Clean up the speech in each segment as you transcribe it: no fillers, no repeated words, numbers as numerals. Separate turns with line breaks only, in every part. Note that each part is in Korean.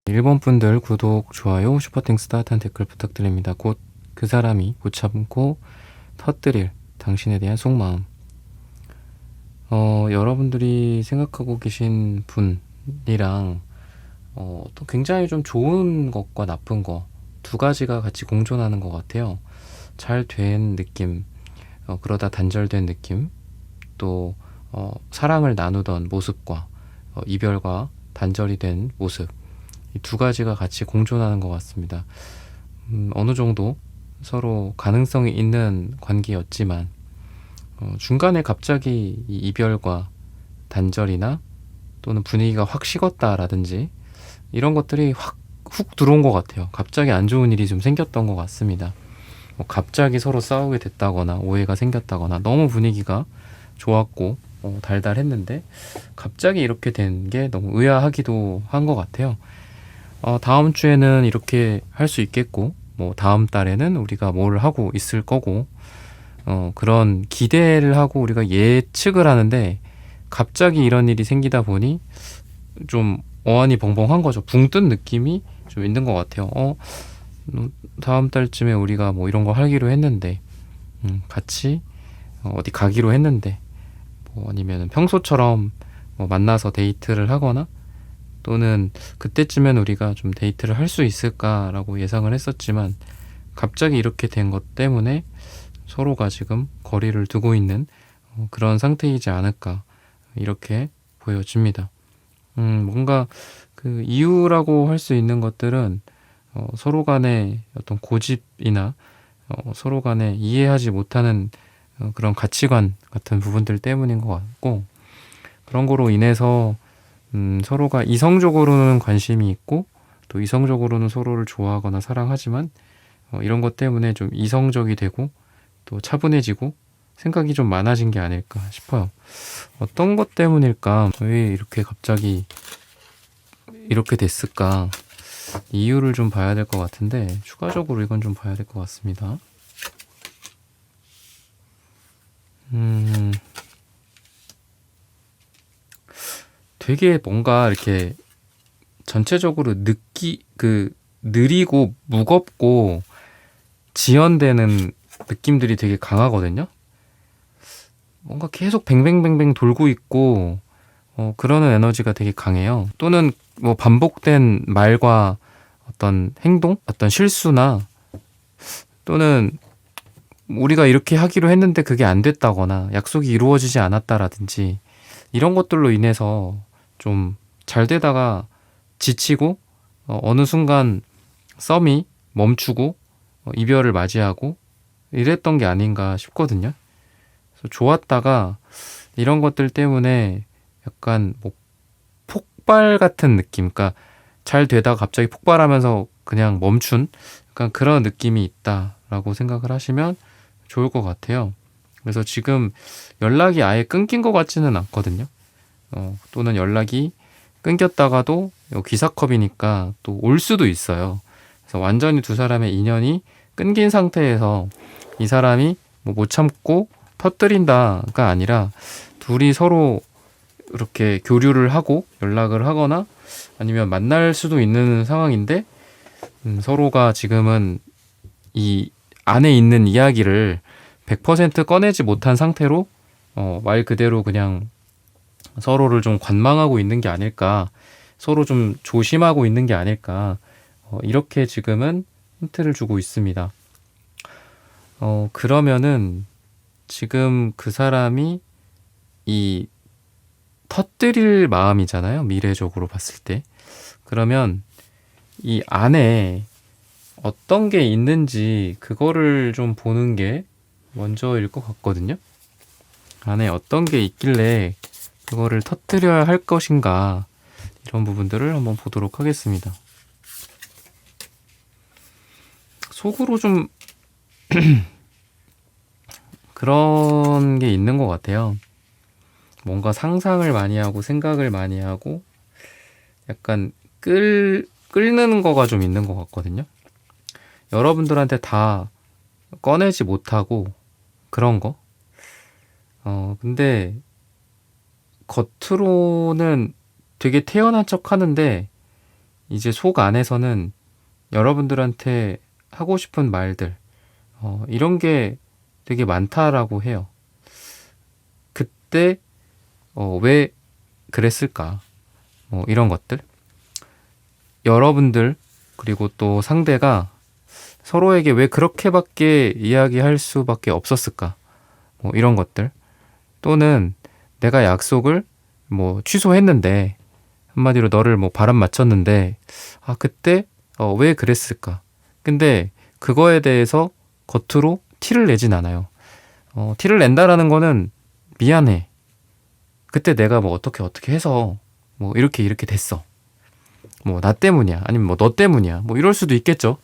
일본 분들 구독, 좋아요, 슈퍼땡스 따뜻한 댓글 부탁드립니다. 곧 그 사람이 못 참고 터뜨릴 당신에 대한 속마음. 여러분들이 생각하고 계신 분이랑 또 굉장히 좀 좋은 것과 나쁜 거 두 가지가 같이 공존하는 것 같아요. 잘 된 느낌, 그러다 단절된 느낌, 또 사랑을 나누던 모습과 이별과 단절이 된 모습, 이 두 가지가 같이 공존하는 것 같습니다. 어느 정도 서로 가능성이 있는 관계였지만 중간에 갑자기 이 이별과 단절이나 또는 분위기가 확 식었다라든지 이런 것들이 확 훅 들어온 것 같아요. 갑자기 안 좋은 일이 좀 생겼던 것 같습니다. 갑자기 서로 싸우게 됐다거나 오해가 생겼다거나 너무 분위기가 좋았고 달달했는데 갑자기 이렇게 된 게 너무 의아하기도 한 것 같아요. 다음 주에는 이렇게 할 수 있겠고 뭐 다음 달에는 우리가 뭘 하고 있을 거고 그런 기대를 하고 우리가 예측을 하는데 갑자기 이런 일이 생기다 보니 좀 어안이 벙벙한 거죠. 붕 뜬 느낌이 좀 있는 것 같아요. 다음 달쯤에 우리가 뭐 이런 거 하기로 했는데 같이 어디 가기로 했는데 뭐 아니면 평소처럼 뭐 만나서 데이트를 하거나 또는 그때쯤엔 우리가 좀 데이트를 할 수 있을까라고 예상을 했었지만 갑자기 이렇게 된 것 때문에 서로가 지금 거리를 두고 있는 그런 상태이지 않을까 이렇게 보여집니다. 뭔가 그 이유라고 할 수 있는 것들은 서로 간의 어떤 고집이나 서로 간에 이해하지 못하는 그런 가치관 같은 부분들 때문인 것 같고 그런 거로 인해서 서로가 이성적으로는 관심이 있고 또 이성적으로는 서로를 좋아하거나 사랑하지만 이런 것 때문에 좀 이성적이 되고 또 차분해지고 생각이 좀 많아진 게 아닐까 싶어요. 어떤 것 때문일까? 왜 이렇게 갑자기 이렇게 됐을까? 이유를 좀 봐야 될 것 같은데 추가적으로 이건 좀 봐야 될 것 같습니다. 되게 뭔가 이렇게 전체적으로 느리고 무겁고 지연되는 느낌들이 되게 강하거든요. 뭔가 계속 뱅뱅뱅뱅 돌고 있고 그러는 에너지가 되게 강해요. 또는 뭐 반복된 말과 어떤 행동, 어떤 실수나 또는 우리가 이렇게 하기로 했는데 그게 안 됐다거나 약속이 이루어지지 않았다라든지 이런 것들로 인해서 좀 잘 되다가 지치고 어느 순간 썸이 멈추고 이별을 맞이하고 이랬던 게 아닌가 싶거든요. 그래서 좋았다가 이런 것들 때문에 약간 뭐 폭발 같은 느낌, 그러니까 잘 되다가 갑자기 폭발하면서 그냥 멈춘 약간 그런 느낌이 있다라고 생각을 하시면 좋을 것 같아요. 그래서 지금 연락이 아예 끊긴 것 같지는 않거든요. 또는 연락이 끊겼다가도 기사컵이니까 또 올 수도 있어요. 그래서 완전히 두 사람의 인연이 끊긴 상태에서 이 사람이 뭐 못 참고 터뜨린다가 아니라 둘이 서로 이렇게 교류를 하고 연락을 하거나 아니면 만날 수도 있는 상황인데 서로가 지금은 이 안에 있는 이야기를 100% 꺼내지 못한 상태로 말 그대로 그냥 서로를 좀 관망하고 있는 게 아닐까, 서로 좀 조심하고 있는 게 아닐까, 이렇게 지금은 힌트를 주고 있습니다. 그러면은 지금 그 사람이 이 터뜨릴 마음이잖아요. 미래적으로 봤을 때. 그러면 이 안에 어떤 게 있는지 그거를 좀 보는 게 먼저일 것 같거든요. 안에 어떤 게 있길래 그거를 터뜨려야 할 것인가, 이런 부분들을 한번 보도록 하겠습니다. 속으로 좀 그런 게 있는 것 같아요. 뭔가 상상을 많이 하고 생각을 많이 하고 약간 끓는 거가 좀 있는 것 같거든요. 여러분들한테 다 꺼내지 못하고 그런 거. 근데 겉으로는 되게 태연한 척 하는데 이제 속 안에서는 여러분들한테 하고 싶은 말들, 이런 게 되게 많다라고 해요. 그때 왜 그랬을까? 이런 것들. 여러분들 그리고 또 상대가 서로에게 왜 그렇게밖에 이야기할 수밖에 없었을까? 이런 것들. 또는 내가 약속을 취소했는데, 한마디로 너를 바람 맞췄는데, 그때 왜 그랬을까? 근데 그거에 대해서 겉으로 티를 내진 않아요. 티를 낸다라는 거는 미안해. 그때 내가 어떻게 해서 이렇게 됐어. 나 때문이야. 아니면 너 때문이야. 이럴 수도 있겠죠.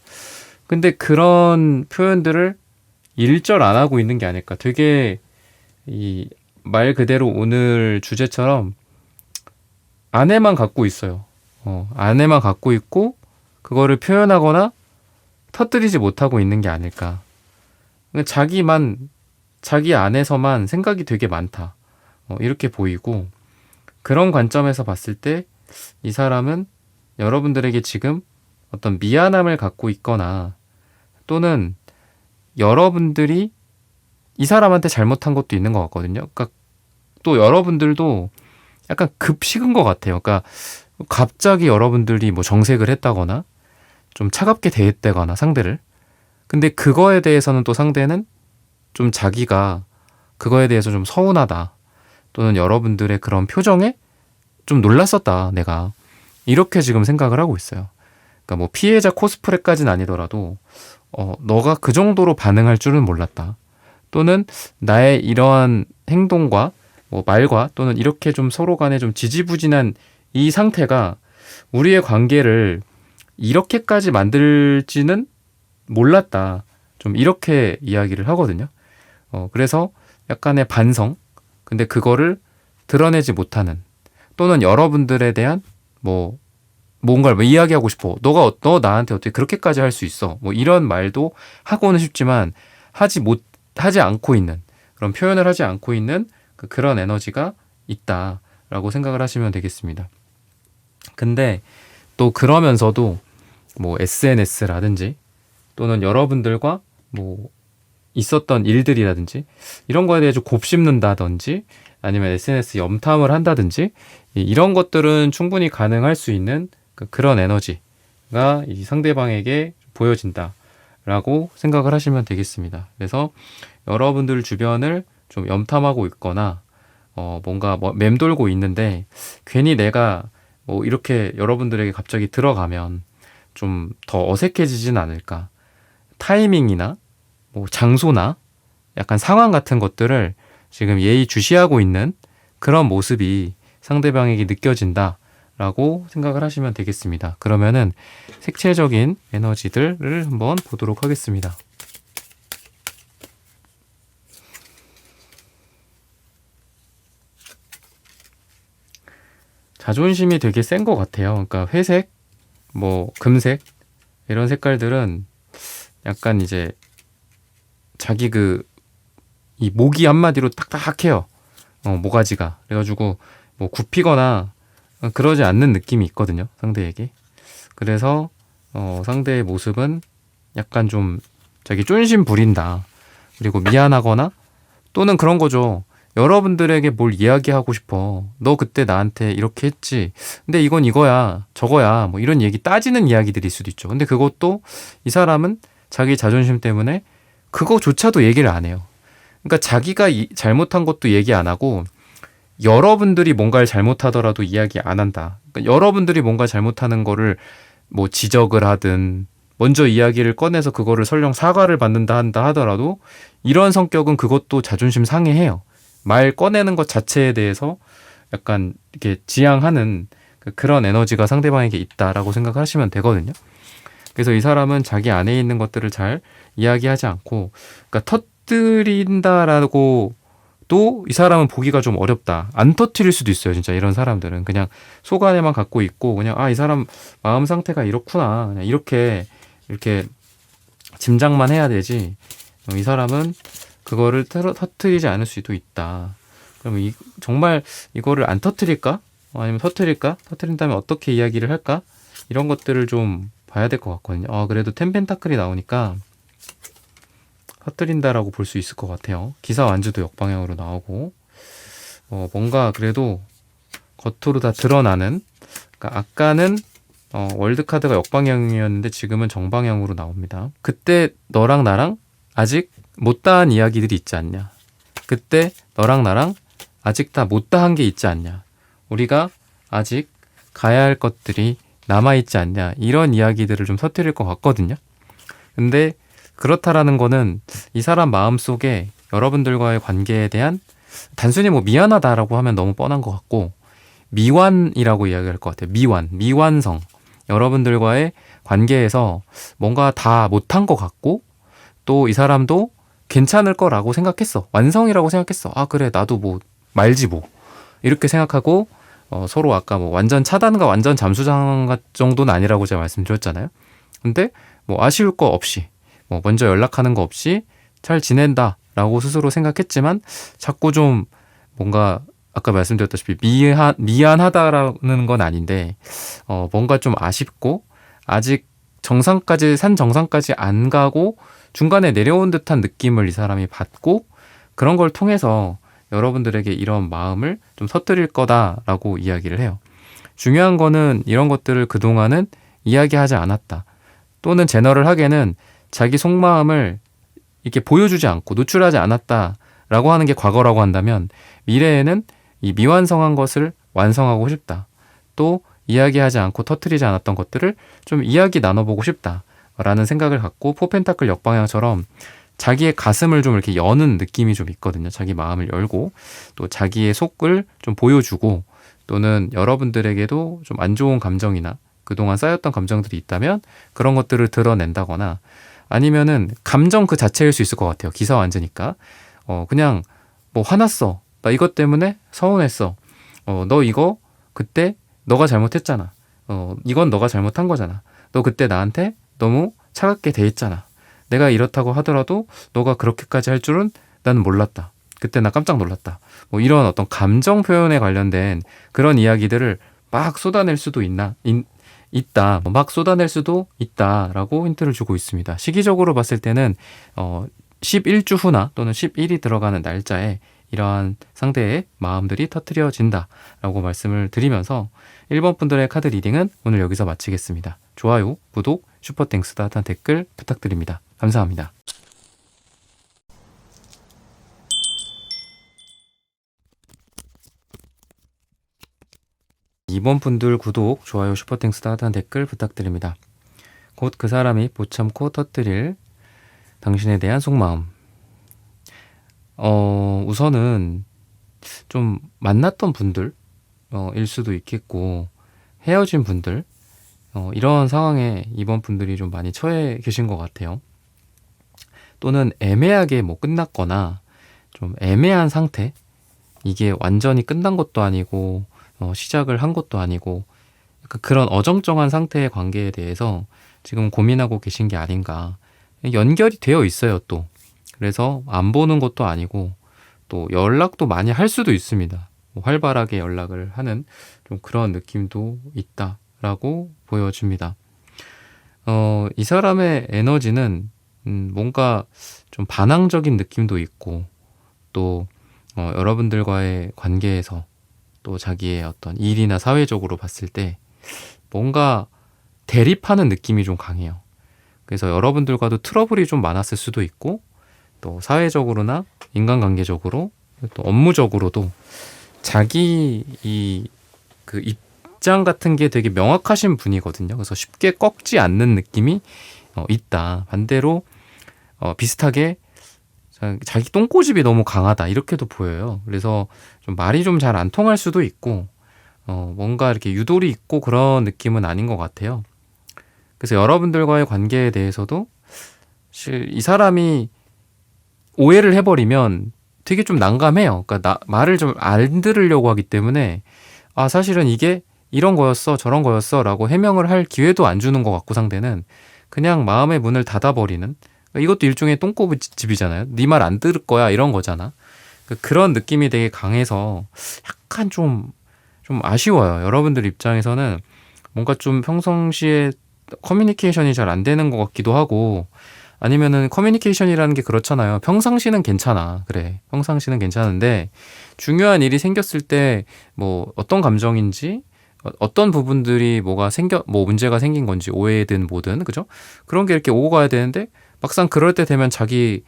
근데 그런 표현들을 일절 안 하고 있는 게 아닐까. 되게 이 말 그대로 오늘 주제처럼 안에만 갖고 있어요. 안에만 갖고 있고 그거를 표현하거나 터뜨리지 못하고 있는 게 아닐까. 자기 안에서만 생각이 되게 많다. 이렇게 보이고, 그런 관점에서 봤을 때 이 사람은 여러분들에게 지금 어떤 미안함을 갖고 있거나, 또는 여러분들이 이 사람한테 잘못한 것도 있는 것 같거든요. 그러니까 또 여러분들도 약간 급식은 것 같아요. 그러니까 갑자기 여러분들이 정색을 했다거나 좀 차갑게 대했다거나 상대를. 근데 그거에 대해서는 또 상대는 좀 자기가 그거에 대해서 좀 서운하다. 또는 여러분들의 그런 표정에 좀 놀랐었다, 내가. 이렇게 지금 생각을 하고 있어요. 그러니까 피해자 코스프레까지는 아니더라도, 너가 그 정도로 반응할 줄은 몰랐다. 또는 나의 이러한 행동과 말과 또는 이렇게 좀 서로 간에 좀 지지부진한 이 상태가 우리의 관계를 이렇게까지 만들지는 몰랐다. 좀 이렇게 이야기를 하거든요. 그래서 약간의 반성. 근데 그거를 드러내지 못하는, 또는 여러분들에 대한 뭔가를 이야기하고 싶어. 너 나한테 어떻게 그렇게까지 할 수 있어? 이런 말도 하고는 싶지만 하지 않고 있는, 그런 표현을 하지 않고 있는 그런 에너지가 있다라고 생각을 하시면 되겠습니다. 근데 또 그러면서도 SNS라든지 또는 여러분들과 있었던 일들이라든지 이런 거에 대해 좀 곱씹는다든지 아니면 SNS 염탐을 한다든지 이런 것들은 충분히 가능할 수 있는 그런 에너지가 이 상대방에게 보여진다라고 생각을 하시면 되겠습니다. 그래서 여러분들 주변을 좀 염탐하고 있거나 뭔가 맴돌고 있는데, 괜히 내가 이렇게 여러분들에게 갑자기 들어가면 좀 더 어색해지진 않을까. 타이밍이나 장소나 약간 상황 같은 것들을 지금 예의주시하고 있는 그런 모습이 상대방에게 느껴진다라고 생각을 하시면 되겠습니다. 그러면은 색채적인 에너지들을 한번 보도록 하겠습니다. 자존심이 되게 센 것 같아요. 그러니까 회색, 금색 이런 색깔들은 약간 이제 자기 이 목이 한마디로 딱딱해요. 모가지가. 그래가지고 굽히거나 그러지 않는 느낌이 있거든요, 상대에게. 그래서 상대의 모습은 약간 좀 자기 쫀심 부린다. 그리고 미안하거나, 또는 그런 거죠. 여러분들에게 뭘 이야기하고 싶어. 너 그때 나한테 이렇게 했지. 근데 이건 이거야, 저거야. 이런 얘기 따지는 이야기들일 수도 있죠. 근데 그것도 이 사람은 자기 자존심 때문에 그거조차도 얘기를 안 해요. 그러니까 자기가 잘못한 것도 얘기 안 하고, 여러분들이 뭔가를 잘못하더라도 이야기 안 한다. 그러니까 여러분들이 뭔가 잘못하는 거를 지적을 하든 먼저 이야기를 꺼내서 그거를 설령 사과를 받는다 한다 하더라도 이런 성격은 그것도 자존심 상해해요. 말 꺼내는 것 자체에 대해서 약간 이렇게 지향하는 그런 에너지가 상대방에게 있다라고 생각하시면 되거든요. 그래서 이 사람은 자기 안에 있는 것들을 잘 이야기하지 않고, 그러니까 터뜨린다라고 또 이 사람은 보기가 좀 어렵다. 안 터뜨릴 수도 있어요. 진짜 이런 사람들은 그냥 속 안에만 갖고 있고 그냥 이 사람 마음 상태가 이렇구나. 그냥 이렇게 짐작만 해야 되지. 이 사람은 그거를 터뜨리지 않을 수도 있다. 그럼 정말 이거를 안 터뜨릴까? 아니면 터뜨릴까? 터뜨린다면 어떻게 이야기를 할까? 이런 것들을 좀 봐야 될 것 같거든요. 그래도 텐펜타클이 나오니까 터뜨린다라고 볼 수 있을 것 같아요. 기사 완주도 역방향으로 나오고 뭔가 그래도 겉으로 다 드러나는, 그러니까 아까는 월드카드가 역방향이었는데 지금은 정방향으로 나옵니다. 그때 너랑 나랑 아직 못다한 이야기들이 있지 않냐. 그때 너랑 나랑 아직 다 못다한 게 있지 않냐. 우리가 아직 가야 할 것들이 남아있지 않냐. 이런 이야기들을 좀 터뜨릴 것 같거든요. 근데 그렇다라는 거는 이 사람 마음속에 여러분들과의 관계에 대한, 단순히 뭐 미안하다라고 하면 너무 뻔한 것 같고, 미완이라고 이야기할 것 같아요. 미완성. 여러분들과의 관계에서 뭔가 다 못한 것 같고, 또 이 사람도 괜찮을 거라고 생각했어. 완성이라고 생각했어. 그래, 나도 뭐 말지 뭐. 이렇게 생각하고 서로 아까 뭐 완전 차단과 완전 잠수 상황 정도는 아니라고 제가 말씀드렸잖아요. 근데 뭐 아쉬울 거 없이, 뭐 먼저 연락하는 거 없이 잘 지낸다라고 스스로 생각했지만 자꾸 좀 뭔가 아까 말씀드렸다시피 미안하다라는 건 아닌데 뭔가 좀 아쉽고 아직 산 정상까지 안 가고 중간에 내려온 듯한 느낌을 이 사람이 받고, 그런 걸 통해서 여러분들에게 이런 마음을 좀 터뜨릴 거다라고 이야기를 해요. 중요한 거는 이런 것들을 그동안은 이야기하지 않았다. 또는 제너럴하게는 자기 속마음을 이렇게 보여주지 않고 노출하지 않았다라고 하는 게 과거라고 한다면, 미래에는 이 미완성한 것을 완성하고 싶다. 또 이야기하지 않고 터뜨리지 않았던 것들을 좀 이야기 나눠보고 싶다라는 생각을 갖고, 포펜타클 역방향처럼 자기의 가슴을 좀 이렇게 여는 느낌이 좀 있거든요. 자기 마음을 열고 또 자기의 속을 좀 보여주고, 또는 여러분들에게도 좀 안 좋은 감정이나 그동안 쌓였던 감정들이 있다면 그런 것들을 드러낸다거나, 아니면은 감정 그 자체일 수 있을 것 같아요. 기사 완전니까 그냥 뭐 화났어. 나 이것 때문에 서운했어. 너 이거 그때 너가 잘못했잖아. 이건 너가 잘못한 거잖아. 너 그때 나한테 너무 차갑게 대했잖아. 내가 이렇다고 하더라도 너가 그렇게까지 할 줄은 나는 몰랐다. 그때 나 깜짝 놀랐다. 뭐 이런 어떤 감정 표현에 관련된 그런 이야기들을 막 쏟아낼 수도 있다. 막 쏟아낼 수도 있다라고 힌트를 주고 있습니다. 시기적으로 봤을 때는 11주 후나 또는 10일이 들어가는 날짜에 이러한 상대의 마음들이 터뜨려진다라고 말씀을 드리면서 1번 분들의 카드 리딩은 오늘 여기서 마치겠습니다. 좋아요, 구독, 슈퍼땡스, 따뜻한 댓글 부탁드립니다. 감사합니다. 이번 분들 구독, 좋아요, 슈퍼땡스, 따뜻한 댓글 부탁드립니다. 곧 그 사람이 못 참고 터뜨릴 당신에 대한 속마음. 우선은 좀 만났던 분들 일 수도 있겠고, 헤어진 분들, 이런 상황에 이번 분들이 좀 많이 처해 계신 것 같아요. 또는 애매하게 뭐 끝났거나 좀 애매한 상태, 이게 완전히 끝난 것도 아니고 시작을 한 것도 아니고, 약간 그런 어정쩡한 상태의 관계에 대해서 지금 고민하고 계신 게 아닌가. 연결이 되어 있어요, 또. 그래서 안 보는 것도 아니고 또 연락도 많이 할 수도 있습니다. 활발하게 연락을 하는 좀 그런 느낌도 있다라고 보여집니다. 이 사람의 에너지는 뭔가 좀 반항적인 느낌도 있고, 또 여러분들과의 관계에서 또 자기의 어떤 일이나 사회적으로 봤을 때 뭔가 대립하는 느낌이 좀 강해요. 그래서 여러분들과도 트러블이 좀 많았을 수도 있고, 또 사회적으로나 인간관계적으로 또 업무적으로도 자기 그 입장 같은 게 되게 명확하신 분이거든요. 그래서 쉽게 꺾지 않는 느낌이 있다. 반대로 비슷하게 자기 똥꼬집이 너무 강하다 이렇게도 보여요. 그래서 좀 말이 좀 잘 안 통할 수도 있고 뭔가 이렇게 유도리 있고 그런 느낌은 아닌 것 같아요. 그래서 여러분들과의 관계에 대해서도 사실 이 사람이 오해를 해버리면 되게 좀 난감해요. 그러니까 말을 좀 안 들으려고 하기 때문에 사실은 이게 이런 거였어 저런 거였어 라고 해명을 할 기회도 안 주는 것 같고 상대는 그냥 마음의 문을 닫아버리는, 그러니까 이것도 일종의 똥꼬집이잖아요. 네 말 안 들을 거야 이런 거잖아. 그런 느낌이 되게 강해서 약간 좀 아쉬워요. 여러분들 입장에서는 뭔가 좀 평상시에 커뮤니케이션이 잘 안 되는 것 같기도 하고, 아니면은 커뮤니케이션이라는 게 그렇잖아요. 평상시는 괜찮아. 그래. 평상시는 괜찮은데 중요한 일이 생겼을 때 뭐 어떤 감정인지 어떤 부분들이 뭐 문제가 생긴 건지 오해든 뭐든 그죠? 그런 게 이렇게 오고 가야 되는데 막상 그럴 때 되면 자기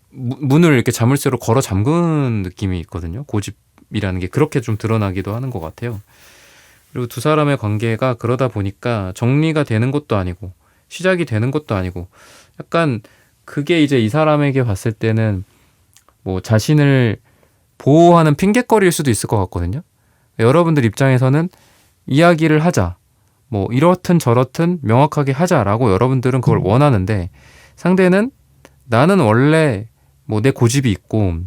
문을 이렇게 자물쇠로 걸어 잠그는 느낌이 있거든요. 고집이라는 게 그렇게 좀 드러나기도 하는 것 같아요. 그리고 두 사람의 관계가 그러다 보니까 정리가 되는 것도 아니고 시작이 되는 것도 아니고 약간 그게 이제 이 사람에게 봤을 때는 뭐 자신을 보호하는 핑곗거리일 수도 있을 것 같거든요. 여러분들 입장에서는 이야기를 하자, 뭐 이렇든 저렇든 명확하게 하자라고 여러분들은 그걸 원하는데 상대는 나는 원래 뭐 내 고집이 있고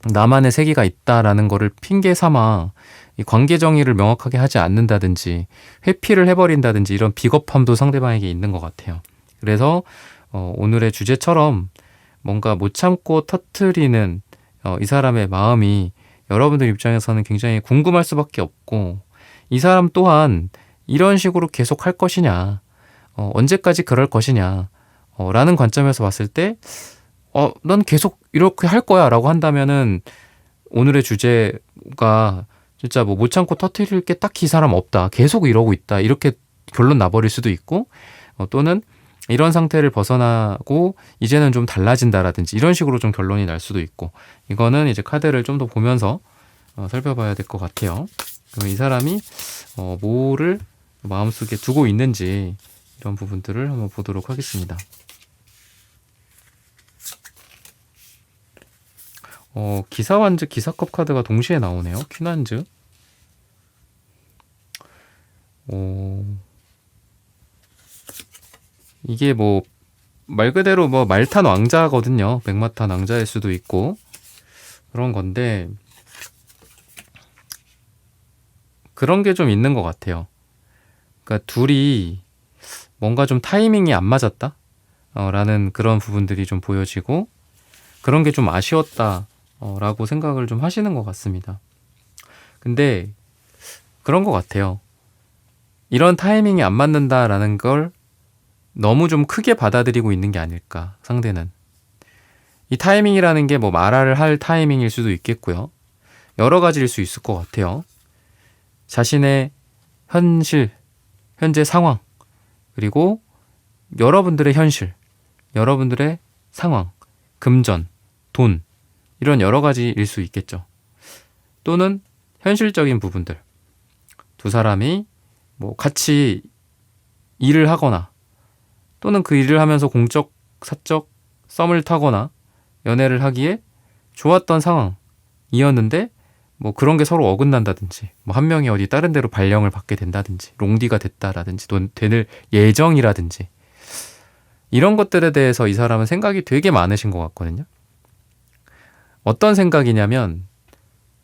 나만의 세계가 있다라는 거를 핑계 삼아 이 관계 정의를 명확하게 하지 않는다든지 회피를 해버린다든지 이런 비겁함도 상대방에게 있는 것 같아요. 그래서 오늘의 주제처럼 뭔가 못 참고 터트리는 이 사람의 마음이 여러분들 입장에서는 굉장히 궁금할 수밖에 없고, 이 사람 또한 이런 식으로 계속 할 것이냐, 언제까지 그럴 것이냐 라는 관점에서 봤을 때 넌 계속 이렇게 할 거야 라고 한다면은 오늘의 주제가 진짜 뭐 못 참고 터트릴 게 딱히 이 사람 없다, 계속 이러고 있다 이렇게 결론 나버릴 수도 있고, 또는 이런 상태를 벗어나고 이제는 좀 달라진다라든지 이런 식으로 좀 결론이 날 수도 있고, 이거는 이제 카드를 좀 더 보면서 살펴봐야 될 것 같아요. 그럼 이 사람이 뭐를 마음속에 두고 있는지 이런 부분들을 한번 보도록 하겠습니다. 기사완즈, 기사컵 카드가 동시에 나오네요. 퀸완즈. 이게 뭐 말 그대로 뭐 말탄 왕자거든요. 백마탄 왕자일 수도 있고 그런 건데, 그런 게 좀 있는 것 같아요. 그러니까 둘이 뭔가 좀 타이밍이 안 맞았다 라는 그런 부분들이 좀 보여지고, 그런 게 좀 아쉬웠다 라고 생각을 좀 하시는 것 같습니다. 근데 그런 것 같아요. 이런 타이밍이 안 맞는다라는 걸 너무 좀 크게 받아들이고 있는 게 아닐까, 상대는. 이 타이밍이라는 게 뭐 말을 할 타이밍일 수도 있겠고요. 여러 가지일 수 있을 것 같아요. 자신의 현실, 현재 상황, 그리고 여러분들의 현실, 여러분들의 상황, 금전, 돈, 이런 여러 가지일 수 있겠죠. 또는 현실적인 부분들. 두 사람이 뭐 같이 일을 하거나 또는 그 일을 하면서 공적, 사적 썸을 타거나 연애를 하기에 좋았던 상황이었는데 뭐 그런 게 서로 어긋난다든지, 뭐 한 명이 어디 다른 데로 발령을 받게 된다든지, 롱디가 됐다라든지, 또 될 예정이라든지, 이런 것들에 대해서 이 사람은 생각이 되게 많으신 것 같거든요. 어떤 생각이냐면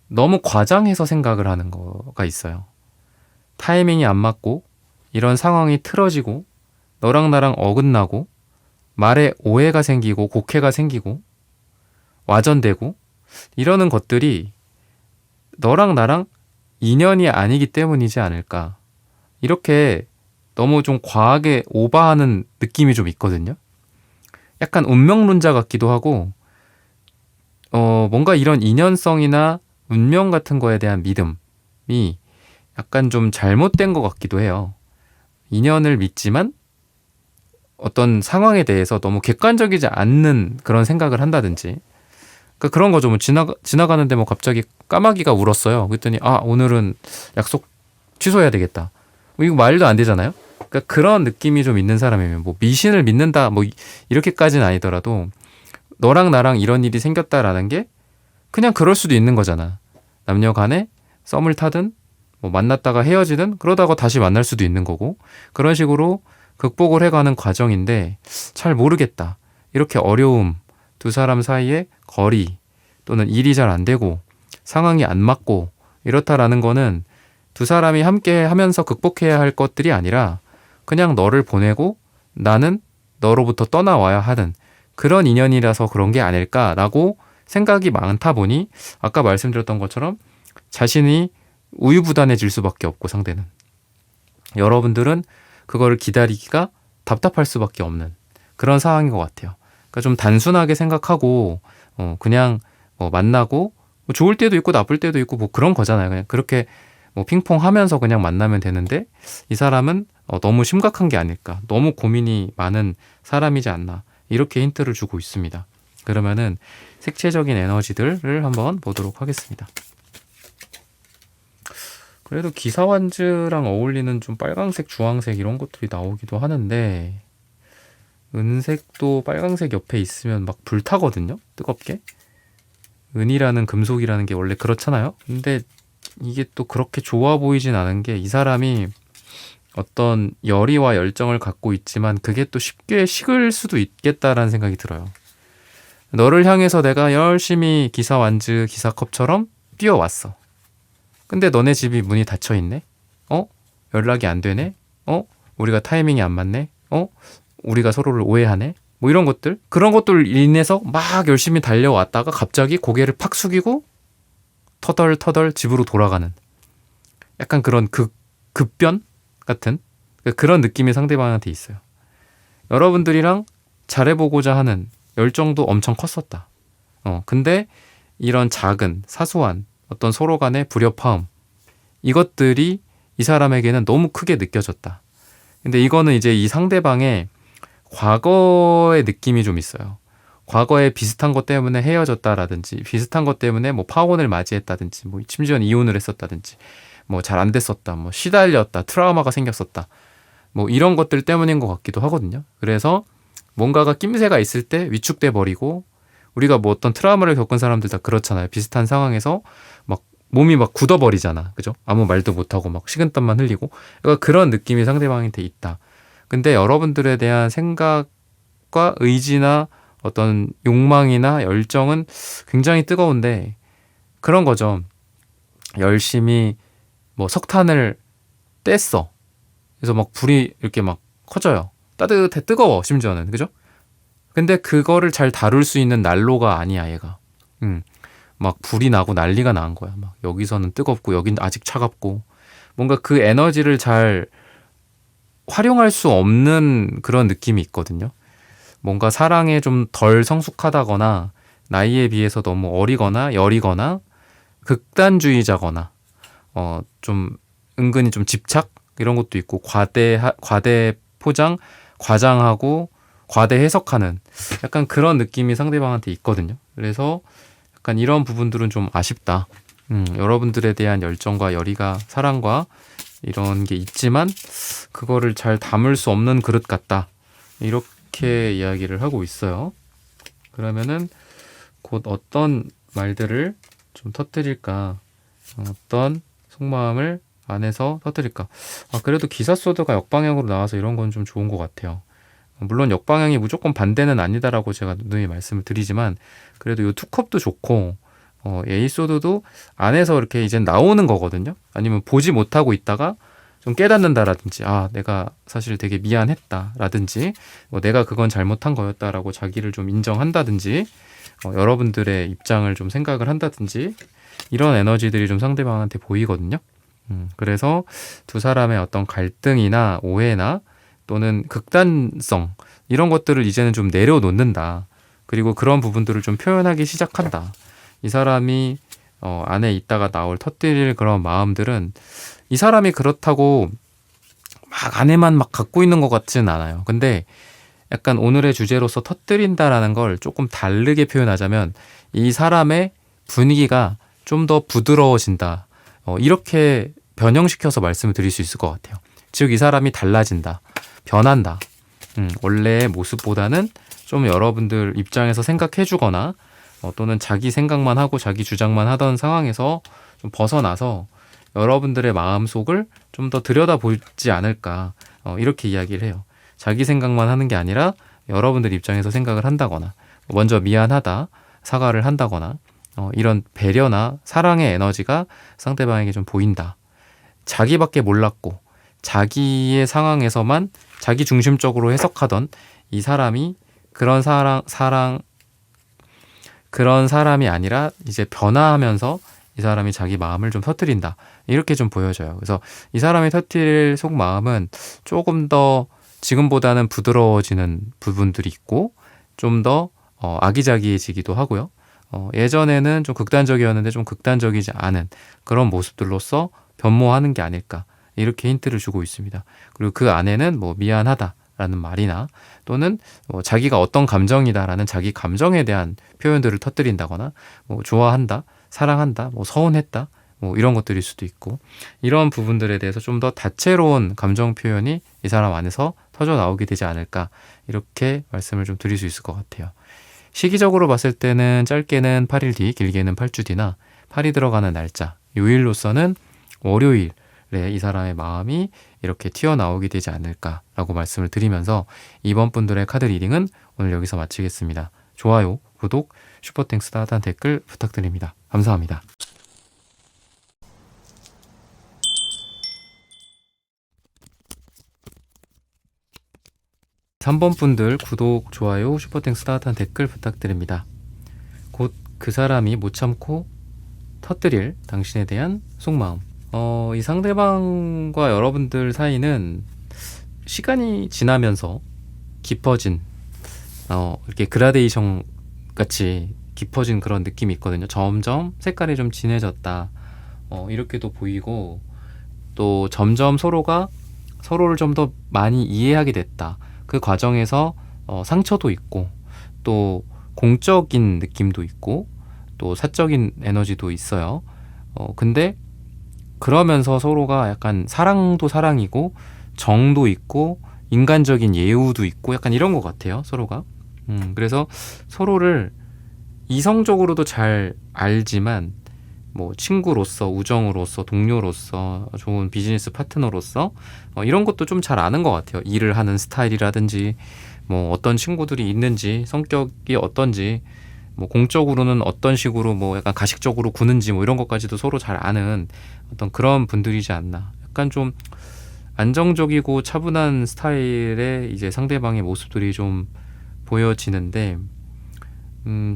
너무 과장해서 생각을 하는 거가 있어요. 타이밍이 안 맞고 이런 상황이 틀어지고 너랑 나랑 어긋나고 말에 오해가 생기고 곡해가 생기고 와전되고 이러는 것들이 너랑 나랑 인연이 아니기 때문이지 않을까, 이렇게 너무 좀 과하게 오버하는 느낌이 좀 있거든요. 약간 운명론자 같기도 하고 뭔가 이런 인연성이나 운명 같은 거에 대한 믿음이 약간 좀 잘못된 것 같기도 해요. 인연을 믿지만 어떤 상황에 대해서 너무 객관적이지 않는 그런 생각을 한다든지, 그러니까 그런 거죠. 뭐 지나가는데 뭐 갑자기 까마귀가 울었어요. 그랬더니 오늘은 약속 취소해야 되겠다. 뭐 이거 말도 안 되잖아요. 그러니까 그런 느낌이 좀 있는 사람이면 뭐 미신을 믿는다 뭐 이렇게까지는 아니더라도 너랑 나랑 이런 일이 생겼다라는 게 그냥 그럴 수도 있는 거잖아. 남녀 간에 썸을 타든 뭐 만났다가 헤어지든 그러다가 다시 만날 수도 있는 거고 그런 식으로 극복을 해가는 과정인데 잘 모르겠다. 이렇게 어려움, 두 사람 사이에 거리 또는 일이 잘 안 되고 상황이 안 맞고 이렇다라는 거는 두 사람이 함께 하면서 극복해야 할 것들이 아니라 그냥 너를 보내고 나는 너로부터 떠나와야 하는 그런 인연이라서 그런 게 아닐까라고 생각이 많다 보니 아까 말씀드렸던 것처럼 자신이 우유부단해질 수밖에 없고 상대는 여러분들은 그거를 기다리기가 답답할 수밖에 없는 그런 상황인 것 같아요. 그러니까 좀 단순하게 생각하고 그냥 만나고 뭐 좋을 때도 있고 나쁠 때도 있고 뭐 그런 거잖아요. 그냥 그렇게 뭐 핑퐁 하면서 그냥 만나면 되는데 이 사람은 너무 심각한 게 아닐까 너무 고민이 많은 사람이지 않나 이렇게 힌트를 주고 있습니다. 그러면은 색채적인 에너지들을 한번 보도록 하겠습니다. 그래도 기사완즈랑 어울리는 좀 빨강색, 주황색 이런 것들이 나오기도 하는데 은색도 빨강색 옆에 있으면 막 불타거든요. 뜨겁게. 은이라는 금속이라는 게 원래 그렇잖아요. 근데 이게 또 그렇게 좋아 보이진 않은 게 이 사람이 어떤 열의와 열정을 갖고 있지만 그게 또 쉽게 식을 수도 있겠다라는 생각이 들어요. 너를 향해서 내가 열심히 기사완즈, 기사컵처럼 뛰어왔어. 근데 너네 집이 문이 닫혀 있네? 연락이 안 되네? 우리가 타이밍이 안 맞네? 우리가 서로를 오해하네? 뭐 이런 것들? 그런 것들 인해서 막 열심히 달려왔다가 갑자기 고개를 팍 숙이고 터덜터덜 집으로 돌아가는 약간 그런 급변 같은 그런 느낌이 상대방한테 있어요. 여러분들이랑 잘해보고자 하는 열정도 엄청 컸었다. 근데 이런 작은 사소한 어떤 서로 간의 불협화음 이것들이 이 사람에게는 너무 크게 느껴졌다. 근데 이거는 이제 이 상대방의 과거의 느낌이 좀 있어요. 과거에 비슷한 것 때문에 헤어졌다라든지 비슷한 것 때문에 뭐 파혼을 맞이했다든지 뭐 심지어는 이혼을 했었다든지 뭐 잘 안 됐었다 뭐 시달렸다 트라우마가 생겼었다 뭐 이런 것들 때문인 것 같기도 하거든요. 그래서 뭔가가 낌새가 있을 때 위축돼 버리고 우리가 뭐 어떤 트라우마를 겪은 사람들 다 그렇잖아요. 비슷한 상황에서 막 몸이 막 굳어버리잖아. 그죠? 아무 말도 못하고 막 식은땀만 흘리고 그러니까 그런 느낌이 상대방한테 있다. 근데 여러분들에 대한 생각과 의지나 어떤 욕망이나 열정은 굉장히 뜨거운데 그런 거죠. 열심히 뭐 석탄을 뗐어. 그래서 막 불이 이렇게 막 커져요. 따뜻해 뜨거워 심지어는 그죠? 근데 그거를 잘 다룰 수 있는 난로가 아니야 얘가. 막 불이 나고 난리가 난 거야. 막 여기서는 뜨겁고 여긴 아직 차갑고 뭔가 그 에너지를 잘 활용할 수 없는 그런 느낌이 있거든요. 뭔가 사랑에 좀 덜 성숙하다거나 나이에 비해서 너무 어리거나 여리거나 극단주의자거나 좀 은근히 좀 집착 이런 것도 있고 과대 포장, 과장하고 과대 해석하는 약간 그런 느낌이 상대방한테 있거든요. 그래서 약간 이런 부분들은 좀 아쉽다. 여러분들에 대한 열정과 열의가 사랑과 이런 게 있지만 그거를 잘 담을 수 없는 그릇 같다. 이렇게 이야기를 하고 있어요. 그러면은 곧 어떤 말들을 좀 터뜨릴까? 어떤 속마음을 안에서 터뜨릴까? 그래도 기사소드가 역방향으로 나와서 이런 건 좀 좋은 것 같아요. 물론 역방향이 무조건 반대는 아니다라고 제가 누누이 말씀을 드리지만 그래도 이 투컵도 좋고 에이소드도 안에서 이렇게 이제 나오는 거거든요. 아니면 보지 못하고 있다가 좀 깨닫는다라든지 내가 사실 되게 미안했다라든지 내가 그건 잘못한 거였다라고 자기를 좀 인정한다든지 여러분들의 입장을 좀 생각을 한다든지 이런 에너지들이 좀 상대방한테 보이거든요. 그래서 두 사람의 어떤 갈등이나 오해나 또는 극단성 이런 것들을 이제는 좀 내려놓는다. 그리고 그런 부분들을 좀 표현하기 시작한다. 이 사람이 안에 있다가 터뜨릴 그런 마음들은 이 사람이 그렇다고 막 안에만 막 갖고 있는 것 같지는 않아요. 근데 약간 오늘의 주제로서 터뜨린다라는 걸 조금 다르게 표현하자면 이 사람의 분위기가 좀 더 부드러워진다. 이렇게 변형시켜서 말씀을 드릴 수 있을 것 같아요. 즉 이 사람이 달라진다, 변한다. 원래의 모습보다는 좀 여러분들 입장에서 생각해주거나 또는 자기 생각만 하고 자기 주장만 하던 상황에서 좀 벗어나서 여러분들의 마음속을 좀 더 들여다보지 않을까, 이렇게 이야기를 해요. 자기 생각만 하는 게 아니라 여러분들 입장에서 생각을 한다거나 먼저 미안하다, 사과를 한다거나 이런 배려나 사랑의 에너지가 상대방에게 좀 보인다. 자기밖에 몰랐고 자기의 상황에서만 자기 중심적으로 해석하던 이 사람이 그런 그런 사람이 아니라 이제 변화하면서 이 사람이 자기 마음을 좀 터뜨린다. 이렇게 좀 보여져요. 그래서 이 사람이 터뜨릴 속마음은 조금 더 지금보다는 부드러워지는 부분들이 있고 좀 더 아기자기해지기도 하고요. 예전에는 좀 극단적이었는데 좀 극단적이지 않은 그런 모습들로서 변모하는 게 아닐까, 이렇게 힌트를 주고 있습니다. 그리고 그 안에는 뭐 미안하다라는 말이나 또는 자기가 어떤 감정이다라는 자기 감정에 대한 표현들을 터뜨린다거나 뭐 좋아한다, 사랑한다, 뭐 서운했다, 뭐 이런 것들일 수도 있고, 이런 부분들에 대해서 좀 더 다채로운 감정 표현이 이 사람 안에서 터져 나오게 되지 않을까, 이렇게 말씀을 좀 드릴 수 있을 것 같아요. 시기적으로 봤을 때는 짧게는 8일 뒤, 길게는 8주 뒤나 8이 들어가는 날짜, 요일로서는 월요일에 이 사람의 마음이 이렇게 튀어나오게 되지 않을까라고 말씀을 드리면서 이번 분들의 카드 리딩은 오늘 여기서 마치겠습니다. 좋아요, 구독, 슈퍼땡스 따뜻한 댓글 부탁드립니다. 감사합니다. 3번 분들 구독, 좋아요, 슈퍼땡스 따뜻한 댓글 부탁드립니다. 곧 그 사람이 못 참고 터뜨릴 당신에 대한 속마음. 이 상대방과 여러분들 사이는 시간이 지나면서 깊어진, 이렇게 그라데이션 같이 깊어진 그런 느낌이 있거든요. 점점 색깔이 좀 진해졌다, 이렇게도 보이고, 또 점점 서로가 서로를 좀 더 많이 이해하게 됐다. 그 과정에서 상처도 있고 또 공적인 느낌도 있고 또 사적인 에너지도 있어요. 근데 그러면서 서로가 약간 사랑도 사랑이고 정도 있고 인간적인 예우도 있고 약간 이런 것 같아요, 서로가. 그래서 서로를 이성적으로도 잘 알지만 뭐 친구로서, 우정으로서, 동료로서, 좋은 비즈니스 파트너로서 이런 것도 좀 잘 아는 것 같아요. 일을 하는 스타일이라든지 뭐 어떤 친구들이 있는지, 성격이 어떤지, 뭐 공적으로는 어떤 식으로 뭐 약간 가식적으로 구는지 뭐 이런 것까지도 서로 잘 아는 어떤 그런 분들이지 않나. 약간 좀 안정적이고 차분한 스타일의 이제 상대방의 모습들이 좀 보여지는데,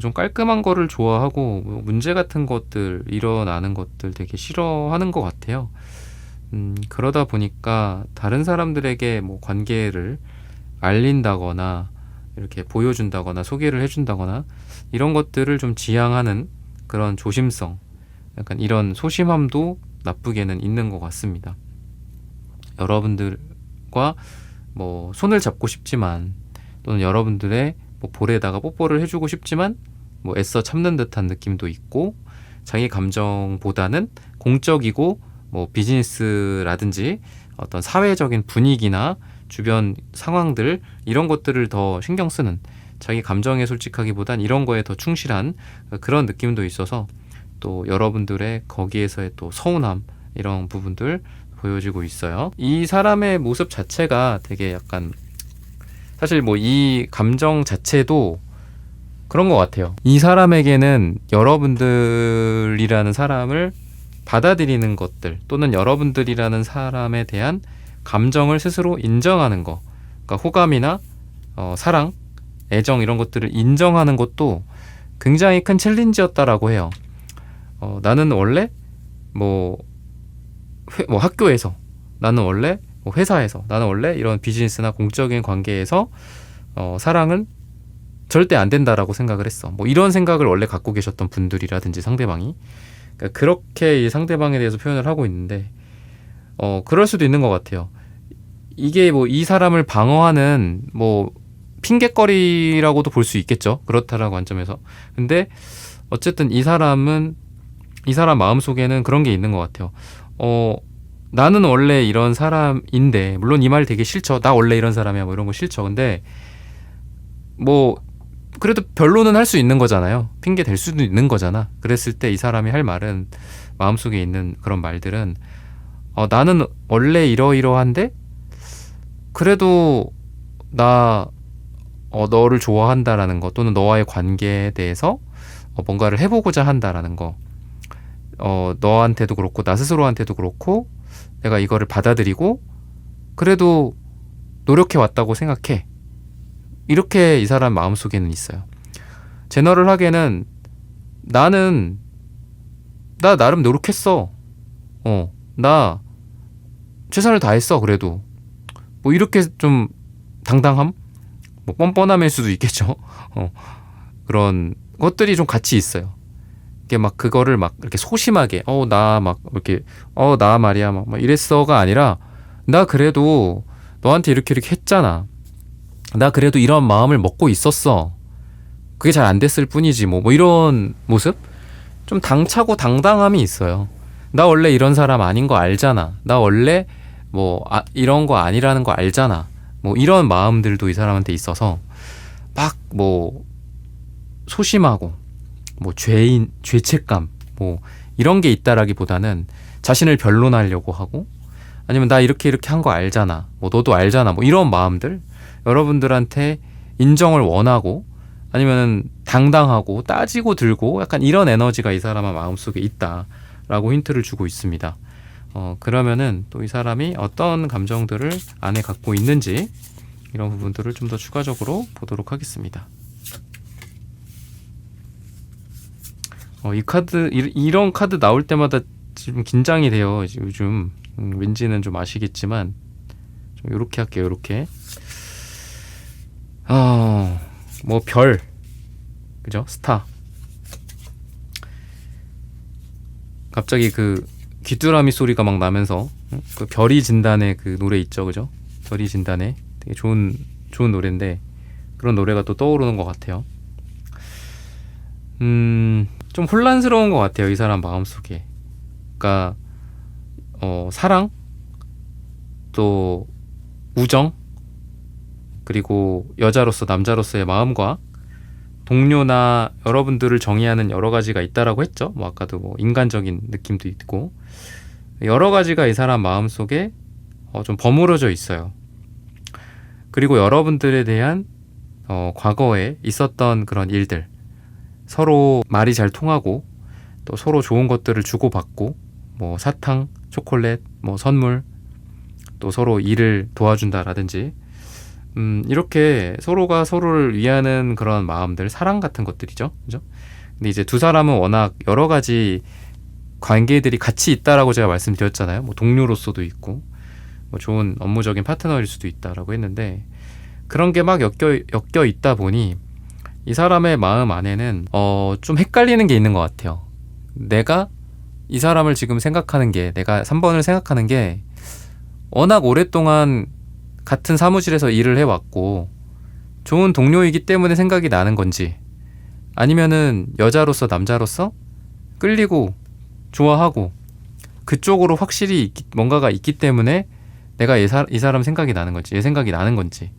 좀 깔끔한 거를 좋아하고 문제 같은 것들, 일어나는 것들 되게 싫어하는 것 같아요. 그러다 보니까 다른 사람들에게 뭐 관계를 알린다거나 이렇게 보여준다거나 소개를 해준다거나 이런 것들을 좀 지향하는 그런 조심성, 약간 이런 소심함도 나쁘게는 있는 것 같습니다. 여러분들과 뭐 손을 잡고 싶지만 또는 여러분들의 뭐 볼에다가 뽀뽀를 해주고 싶지만 뭐 애써 참는 듯한 느낌도 있고, 자기 감정보다는 공적이고 뭐 비즈니스라든지 어떤 사회적인 분위기나 주변 상황들 이런 것들을 더 신경 쓰는, 자기 감정에 솔직하기보단 이런 거에 더 충실한 그런 느낌도 있어서 또 여러분들의 거기에서의 또 서운함, 이런 부분들 보여지고 있어요. 이 사람의 모습 자체가 되게 약간, 사실 뭐 이 감정 자체도 그런 것 같아요. 이 사람에게는 여러분들이라는 사람을 받아들이는 것들, 또는 여러분들이라는 사람에 대한 감정을 스스로 인정하는 거, 그러니까 호감이나 사랑, 애정 이런 것들을 인정하는 것도 굉장히 큰 챌린지였다라고 해요. 나는 원래 뭐 학교에서, 나는 원래 뭐 회사에서, 나는 원래 이런 비즈니스나 공적인 관계에서 사랑은 절대 안 된다라고 생각을 했어. 뭐 이런 생각을 원래 갖고 계셨던 분들이라든지 상대방이, 그러니까 그렇게 이 상대방에 대해서 표현을 하고 있는데, 그럴 수도 있는 것 같아요. 이게 뭐 이 사람을 방어하는 뭐 핑곗거리라고도 볼 수 있겠죠, 그렇다라고 관점에서. 근데 어쨌든 이 사람 마음속에는 그런 게 있는 것 같아요. 나는 원래 이런 사람인데, 물론 이 말 되게 싫죠. 나 원래 이런 사람이야, 뭐 이런 거 싫죠. 근데 뭐 그래도 변론은 할 수 있는 거잖아요. 핑계 댈 수도 있는 거잖아. 그랬을 때 이 사람이 할 말은, 마음속에 있는 그런 말들은, 나는 원래 이러이러한데 그래도 나 너를 좋아한다라는 거, 또는 너와의 관계에 대해서 뭔가를 해보고자 한다라는 거, 너한테도 그렇고 나 스스로한테도 그렇고 내가 이거를 받아들이고 그래도 노력해 왔다고 생각해. 이렇게 이 사람 마음속에는 있어요. 제너럴하게는 나는 나 나름 노력했어. 나 최선을 다했어. 그래도 뭐 이렇게 좀 당당함, 뭐 뻔뻔함일 수도 있겠죠. 그런 것들이 좀 같이 있어요. 이게 막 그거를 막 이렇게 소심하게 나 막 이렇게 나 말이야 막 이랬어가 아니라, 나 그래도 너한테 이렇게 이렇게 했잖아. 나 그래도 이런 마음을 먹고 있었어. 그게 잘 안 됐을 뿐이지 뭐 이런 모습? 좀 당차고 당당함이 있어요. 나 원래 이런 사람 아닌 거 알잖아. 나 원래 뭐 이런 거 아니라는 거 알잖아. 뭐 이런 마음들도 이 사람한테 있어서 막 뭐 소심하고 뭐 죄책감 뭐 이런 게 있다라기보다는 자신을 변론하려고 하고, 아니면 나 이렇게 이렇게 한 거 알잖아. 뭐 너도 알잖아. 뭐 이런 마음들, 여러분들한테 인정을 원하고, 아니면 당당하고 따지고 들고 약간 이런 에너지가 이 사람의 마음속에 있다라고 힌트를 주고 있습니다. 그러면은 또 이 사람이 어떤 감정들을 안에 갖고 있는지, 이런 부분들을 좀 더 추가적으로 보도록 하겠습니다. 이 카드, 이런 카드 나올 때마다 지금 긴장이 돼요. 요즘 왠지는 좀 아시겠지만, 좀 요렇게 할게요. 요렇게 뭐 별, 그죠? 스타. 갑자기 그 귀뚜라미 소리가 막 나면서, 그 별이 진단의 그 노래 있죠, 그죠? 별이 진단의 되게 좋은 노래인데, 그런 노래가 또 떠오르는 것 같아요. 좀 혼란스러운 것 같아요, 이 사람 마음속에. 그러니까 사랑, 또 우정, 그리고 여자로서 남자로서의 마음과 동료나 여러분들을 정의하는 여러 가지가 있다라고 했죠. 뭐 아까도 뭐 인간적인 느낌도 있고, 여러 가지가 이 사람 마음속에 좀 버무려져 있어요. 그리고 여러분들에 대한 과거에 있었던 그런 일들, 서로 말이 잘 통하고 또 서로 좋은 것들을 주고받고, 뭐 사탕, 초콜릿, 뭐 선물, 또 서로 일을 도와준다라든지, 이렇게 서로가 서로를 위하는 그런 마음들, 사랑 같은 것들이죠. 그죠? 근데 이제 두 사람은 워낙 여러 가지 관계들이 같이 있다라고 제가 말씀드렸잖아요. 뭐 동료로서도 있고, 뭐 좋은 업무적인 파트너일 수도 있다라고 했는데, 그런 게 막 엮여 있다 보니 이 사람의 마음 안에는 좀 헷갈리는 게 있는 것 같아요. 내가 이 사람을 지금 생각하는 게, 내가 3번을 생각하는 게 워낙 오랫동안 같은 사무실에서 일을 해왔고 좋은 동료이기 때문에 생각이 나는 건지, 아니면은 여자로서 남자로서 끌리고 좋아하고 그쪽으로 확실히 뭔가가 있기 때문에 내가 이 사람 생각이 나는 건지, 얘 생각이 나는 건지,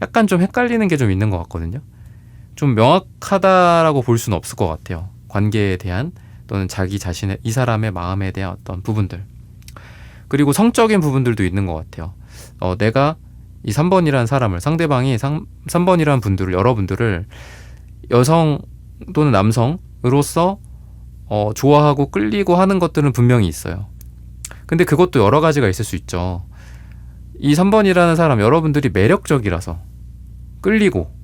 약간 좀 헷갈리는 게 좀 있는 것 같거든요. 좀 명확하다라고 볼 수는 없을 것 같아요. 관계에 대한, 또는 자기 자신의, 이 사람의 마음에 대한 어떤 부분들. 그리고 성적인 부분들도 있는 것 같아요. 내가 이 3번이라는 사람을, 상대방이 3번이라는 분들을, 여러분들을 여성 또는 남성으로서 좋아하고 끌리고 하는 것들은 분명히 있어요. 근데 그것도 여러 가지가 있을 수 있죠. 이 3번이라는 사람, 여러분들이 매력적이라서 끌리고,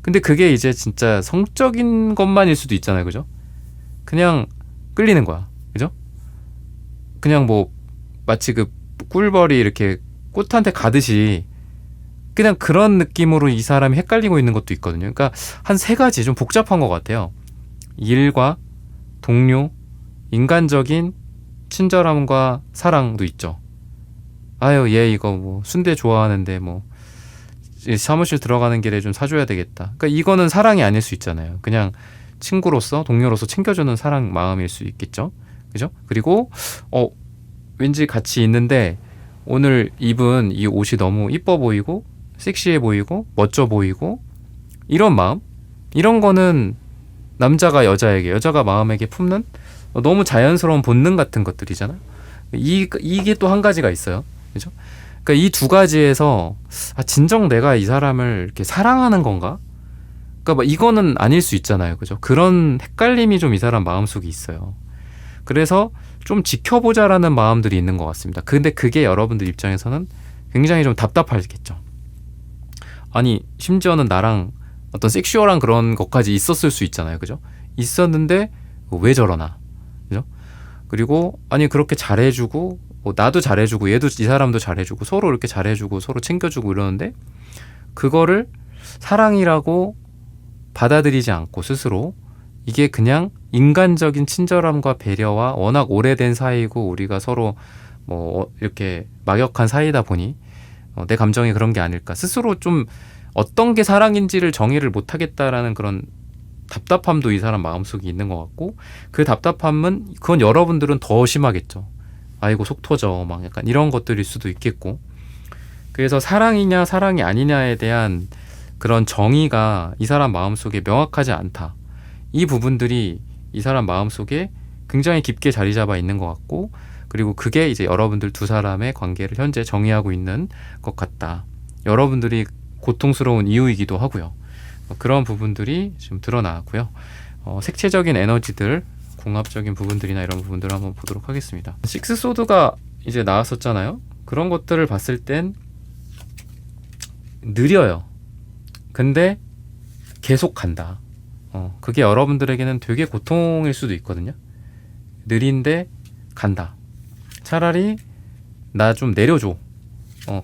근데 그게 이제 진짜 성적인 것만일 수도 있잖아요. 그죠? 그냥 끌리는 거야. 그죠? 그냥 뭐 마치 그 꿀벌이 이렇게 꽃한테 가듯이 그냥 그런 느낌으로 이 사람이 헷갈리고 있는 것도 있거든요. 그러니까 한 3가지, 좀 복잡한 것 같아요. 일과 동료, 인간적인 친절함과 사랑도 있죠. 아유, 얘 이거 뭐 순대 좋아하는데 뭐 사무실 들어가는 길에 좀 사줘야 되겠다. 그러니까 이거는 사랑이 아닐 수 있잖아요. 그냥 친구로서, 동료로서 챙겨주는 사랑 마음일 수 있겠죠. 그죠? 그리고 왠지 같이 있는데 오늘 입은 이 옷이 너무 이뻐 보이고 섹시해 보이고 멋져 보이고 이런 마음, 이런 거는 남자가 여자에게, 여자가 마음에게 품는 너무 자연스러운 본능 같은 것들이잖아. 이게 또 한 가지가 있어요. 그죠? 그러니까 이 두 가지에서 진정 내가 이 사람을 이렇게 사랑하는 건가? 그러니까 뭐 이거는 아닐 수 있잖아요. 그죠? 그런 헷갈림이 좀 이 사람 마음속에 있어요. 그래서 좀 지켜보자라는 마음들이 있는 것 같습니다. 근데 그게 여러분들 입장에서는 굉장히 좀 답답하겠죠. 아니, 심지어는 나랑 어떤 섹슈얼한 그런 것까지 있었을 수 있잖아요. 그죠? 있었는데 왜 저러나? 그죠? 그리고 아니 그렇게 잘해주고 나도 잘해주고 얘도 이 사람도 잘해주고 서로 이렇게 잘해주고 서로 챙겨주고 이러는데 그거를 사랑이라고 받아들이지 않고 스스로 이게 그냥 인간적인 친절함과 배려와 워낙 오래된 사이고 우리가 서로 뭐 이렇게 막역한 사이다 보니 내 감정이 그런 게 아닐까, 스스로 좀 어떤 게 사랑인지를 정의를 못하겠다라는 그런 답답함도 이 사람 마음속에 있는 것 같고, 그 답답함은 그건 여러분들은 더 심하겠죠. 아이고 속 터져 막 약간 이런 것들일 수도 있겠고, 그래서 사랑이냐 사랑이 아니냐에 대한 그런 정의가 이 사람 마음속에 명확하지 않다. 이 부분들이 이 사람 마음속에 굉장히 깊게 자리 잡아 있는 것 같고, 그리고 그게 이제 여러분들 두 사람의 관계를 현재 정의하고 있는 것 같다. 여러분들이 고통스러운 이유이기도 하고요. 그런 부분들이 지금 드러나고요. 색채적인 에너지들, 궁합적인 부분들이나 이런 부분들을 한번 보도록 하겠습니다. 식스 소드가 이제 나왔었잖아요. 그런 것들을 봤을 땐 느려요. 근데 계속 간다. 그게 여러분들에게는 되게 고통일 수도 있거든요. 느린데 간다. 차라리 나 좀 내려줘.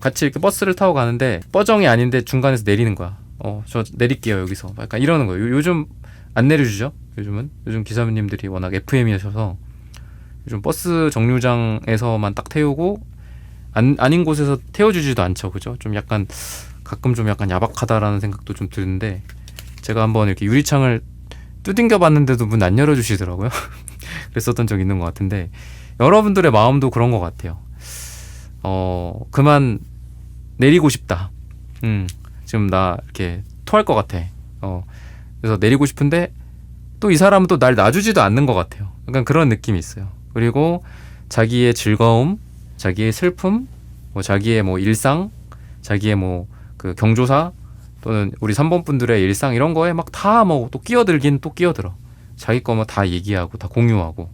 같이 이렇게 버스를 타고 가는데 뻐정이 아닌데 중간에서 내리는 거야. 저 내릴게요 여기서. 약간 이러는 거예요. 요즘 안 내려주죠. 요즘 기사님들이 워낙 FM이셔서 요즘 버스 정류장에서만 딱 태우고 아닌 곳에서 태워주지도 않죠. 그죠? 좀 약간 가끔 좀 약간 야박하다라는 생각도 좀 드는데, 제가 한번 이렇게 유리창을 두들겨 봤는데도 문 안 열어주시더라고요. 그랬었던 적 있는 것 같은데, 여러분들의 마음도 그런 것 같아요. 그만 내리고 싶다. 지금 나 이렇게 토할 것 같아. 그래서 내리고 싶은데 또 이 사람은 또 날 놔주지도 않는 것 같아요. 약간 그런 느낌이 있어요. 그리고 자기의 즐거움, 자기의 슬픔, 자기의 일상, 자기의 그 경조사 또는 우리 3번 분들의 일상 이런 거에 막 다 또 끼어들긴 또 끼어들어. 자기 거 다 얘기하고 다 공유하고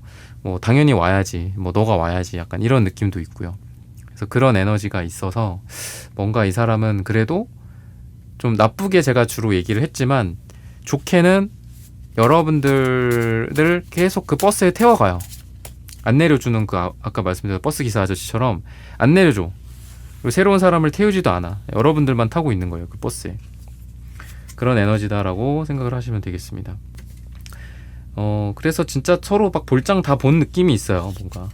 당연히 와야지, 너가 와야지, 약간 이런 느낌도 있고요. 그래서 그런 에너지가 있어서 뭔가 이 사람은 그래도 좀 나쁘게 제가 주로 얘기를 했지만 좋게는 여러분들을 계속 그 버스에 태워가요. 안 내려주는 그 아까 말씀드린 버스 기사 아저씨처럼 안 내려줘. 그리고 새로운 사람을 태우지도 않아. 여러분들만 타고 있는 거예요, 그 버스에. 그런 에너지다라고 생각을 하시면 되겠습니다. 그래서 진짜 서로 막 볼장 다 본 느낌이 있어요. 뭔가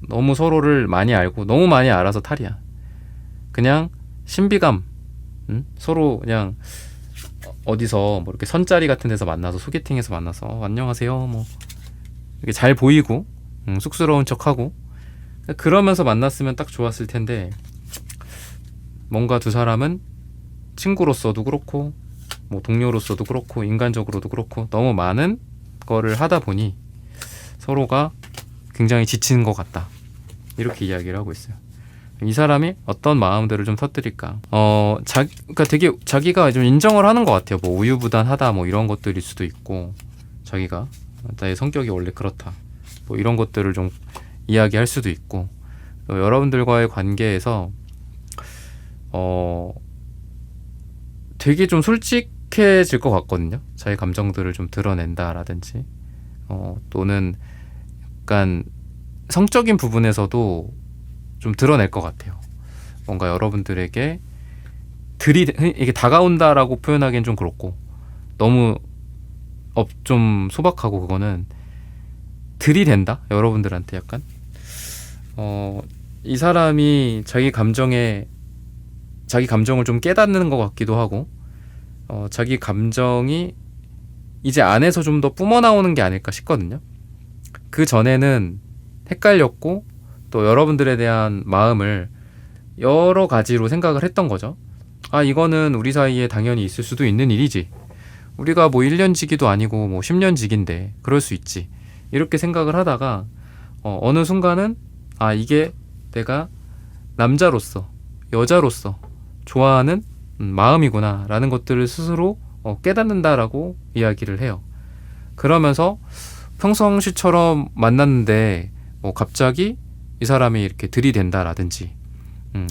너무 서로를 많이 알고 너무 많이 알아서 탈이야. 그냥 신비감, 서로 그냥 어디서 이렇게 선자리 같은 데서 만나서 소개팅에서 만나서 안녕하세요 이렇게 잘 보이고 쑥스러운 척하고 그러면서 만났으면 딱 좋았을 텐데, 뭔가 두 사람은 친구로서도 그렇고 동료로서도 그렇고 인간적으로도 그렇고 너무 많은 거를 하다 보니 서로가 굉장히 지치는 것 같다, 이렇게 이야기를 하고 있어요. 이 사람이 어떤 마음들을 좀 터뜨릴까? 그러니까 되게 자기가 좀 인정을 하는 것 같아요. 우유부단하다 이런 것들일 수도 있고, 자기가 나의 성격이 원래 그렇다 이런 것들을 좀 이야기할 수도 있고, 여러분들과의 관계에서 되게 좀 솔직해질 것 같거든요. 자기 감정들을 좀 드러낸다라든지 또는 약간 성적인 부분에서도 좀 드러낼 것 같아요. 뭔가 여러분들에게 이게 다가온다라고 표현하기엔 좀 그렇고, 너무 좀 소박하고, 그거는 들이댄다? 여러분들한테 약간 이 사람이 자기 감정을 좀 깨닫는 것 같기도 하고, 자기 감정이 이제 안에서 좀 더 뿜어나오는 게 아닐까 싶거든요. 그 전에는 헷갈렸고 또 여러분들에 대한 마음을 여러 가지로 생각을 했던 거죠. 아, 이거는 우리 사이에 당연히 있을 수도 있는 일이지. 우리가 뭐 1년 지기도 아니고 뭐 10년 지기인데 그럴 수 있지. 이렇게 생각을 하다가 어느 순간은 아, 이게 내가 남자로서, 여자로서 좋아하는 마음이구나 라는 것들을 스스로 깨닫는다라고 이야기를 해요. 그러면서 평상시처럼 만났는데 뭐 갑자기 이 사람이 이렇게 들이댄다라든지